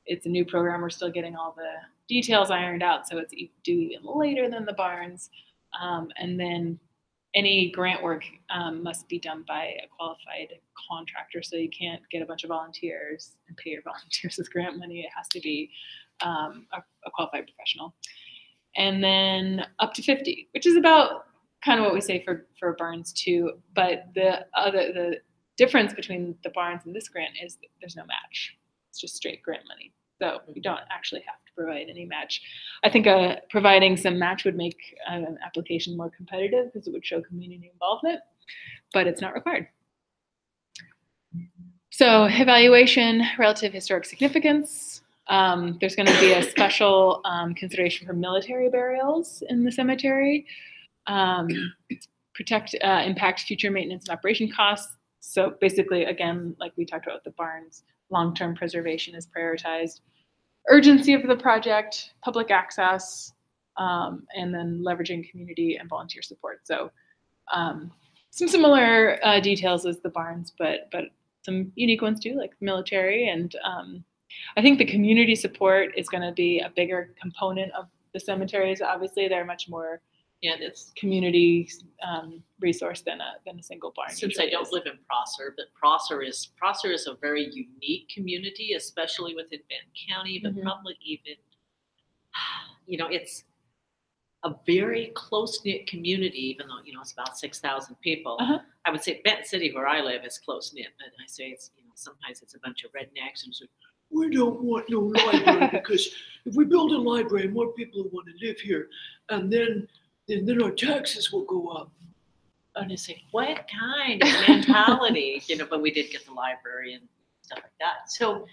it's a new program. We're still getting all the details ironed out, so it's due even later than the barns. And then any grant work must be done by a qualified contractor, so you can't get a bunch of volunteers and pay your volunteers with grant money. It has to be a qualified professional. And then up to 50, which is about kind of what we say for barns too. But the difference between the barns and this grant is there's no match. It's just straight grant money. So you don't actually have to provide any match. I think providing some match would make an application more competitive because it would show community involvement, but it's not required. So evaluation, relative historic significance. There's going to be a special consideration for military burials in the cemetery. Impact future maintenance and operation costs. So basically, again, like we talked about with the barns, long-term preservation is prioritized. Urgency of the project, public access, and then leveraging community and volunteer support. So some similar details as the barns, but some unique ones too, like military. And I think the community support is going to be a bigger component of the cemeteries. Obviously, they're much more it's community resource than a single barn. Since I don't live in Prosser, but Prosser is a very unique community, especially within Benton County, but probably even, it's a very close-knit community, even though, it's about 6,000 people. I would say Benton City, where I live, is close-knit, but I say it's, sometimes it's a bunch of rednecks and say, we don't want no library because if we build a library, more people will want to live here, and then our taxes will go up. And I say, what kind of mentality? But we did get the library and stuff like that. So,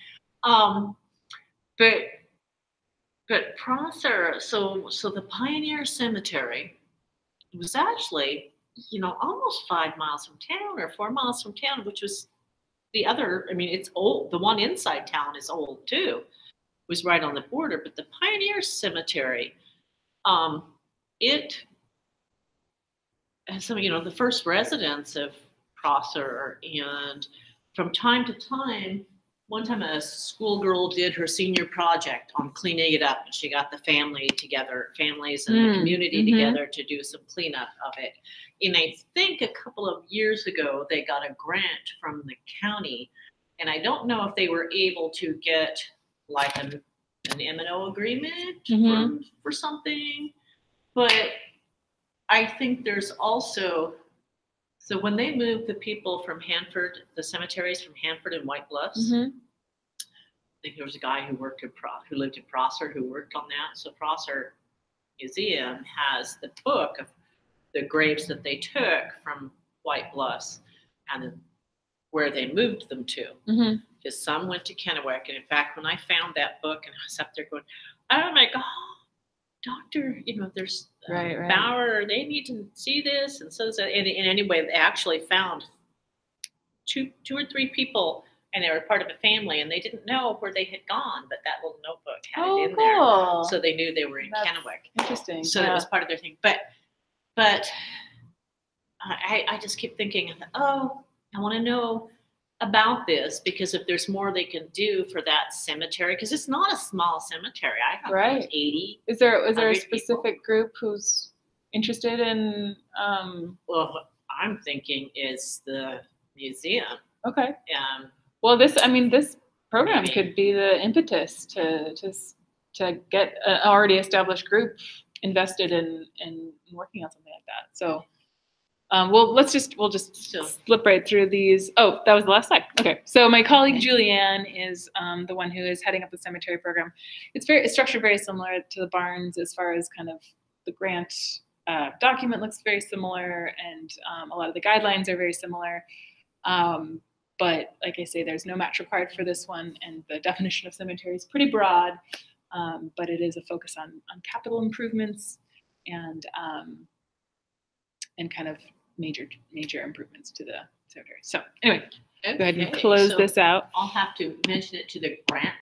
but Prosser, so the Pioneer Cemetery was actually, almost 5 miles from town or 4 miles from town, which was the other. I mean, it's old. The one inside town is old too. It was right on the border, but the Pioneer Cemetery, it has some, the first residents of Prosser, and from time to time, one time a schoolgirl did her senior project on cleaning it up, and she got the families and the community together to do some cleanup of it. And I think a couple of years ago, they got a grant from the county, and I don't know if they were able to get like an M&O agreement for something, but I think there's also, so when they moved the people from Hanford, the cemeteries from Hanford and White Bluffs, I think there was a guy who lived in Prosser who worked on that. So Prosser Museum has the book of the graves that they took from White Bluffs and where they moved them to. Because some went to Kennewick. And in fact, when I found that book and I was up there going, oh my God, doctor, there's Bauer, they need to see this. And so, and anyway, they actually found two or three people, and they were part of a family, and they didn't know where they had gone, but that little notebook had it in there. So they knew they were in Kennewick. Interesting. So it was part of their thing. But I just keep thinking, I want to know about this, because if there's more they can do for that cemetery, because it's not a small cemetery. I thought it was 80. Is there a specific group who's interested in? Well, what I'm thinking is the museum. Okay. Well, this program could be the impetus to get an already established group invested in working on something like that. So. We'll just slip right through these. Oh, that was the last slide. Okay. So my colleague Julianne is the one who is heading up the cemetery program. It's structured very similar to the barns as far as kind of the grant document looks very similar, and a lot of the guidelines are very similar. But like I say, there's no match required for this one, and the definition of cemetery is pretty broad, but it is a focus on capital improvements and kind of major improvements to the cemetery. So anyway, go ahead and close this out. I'll have to mention it to the grant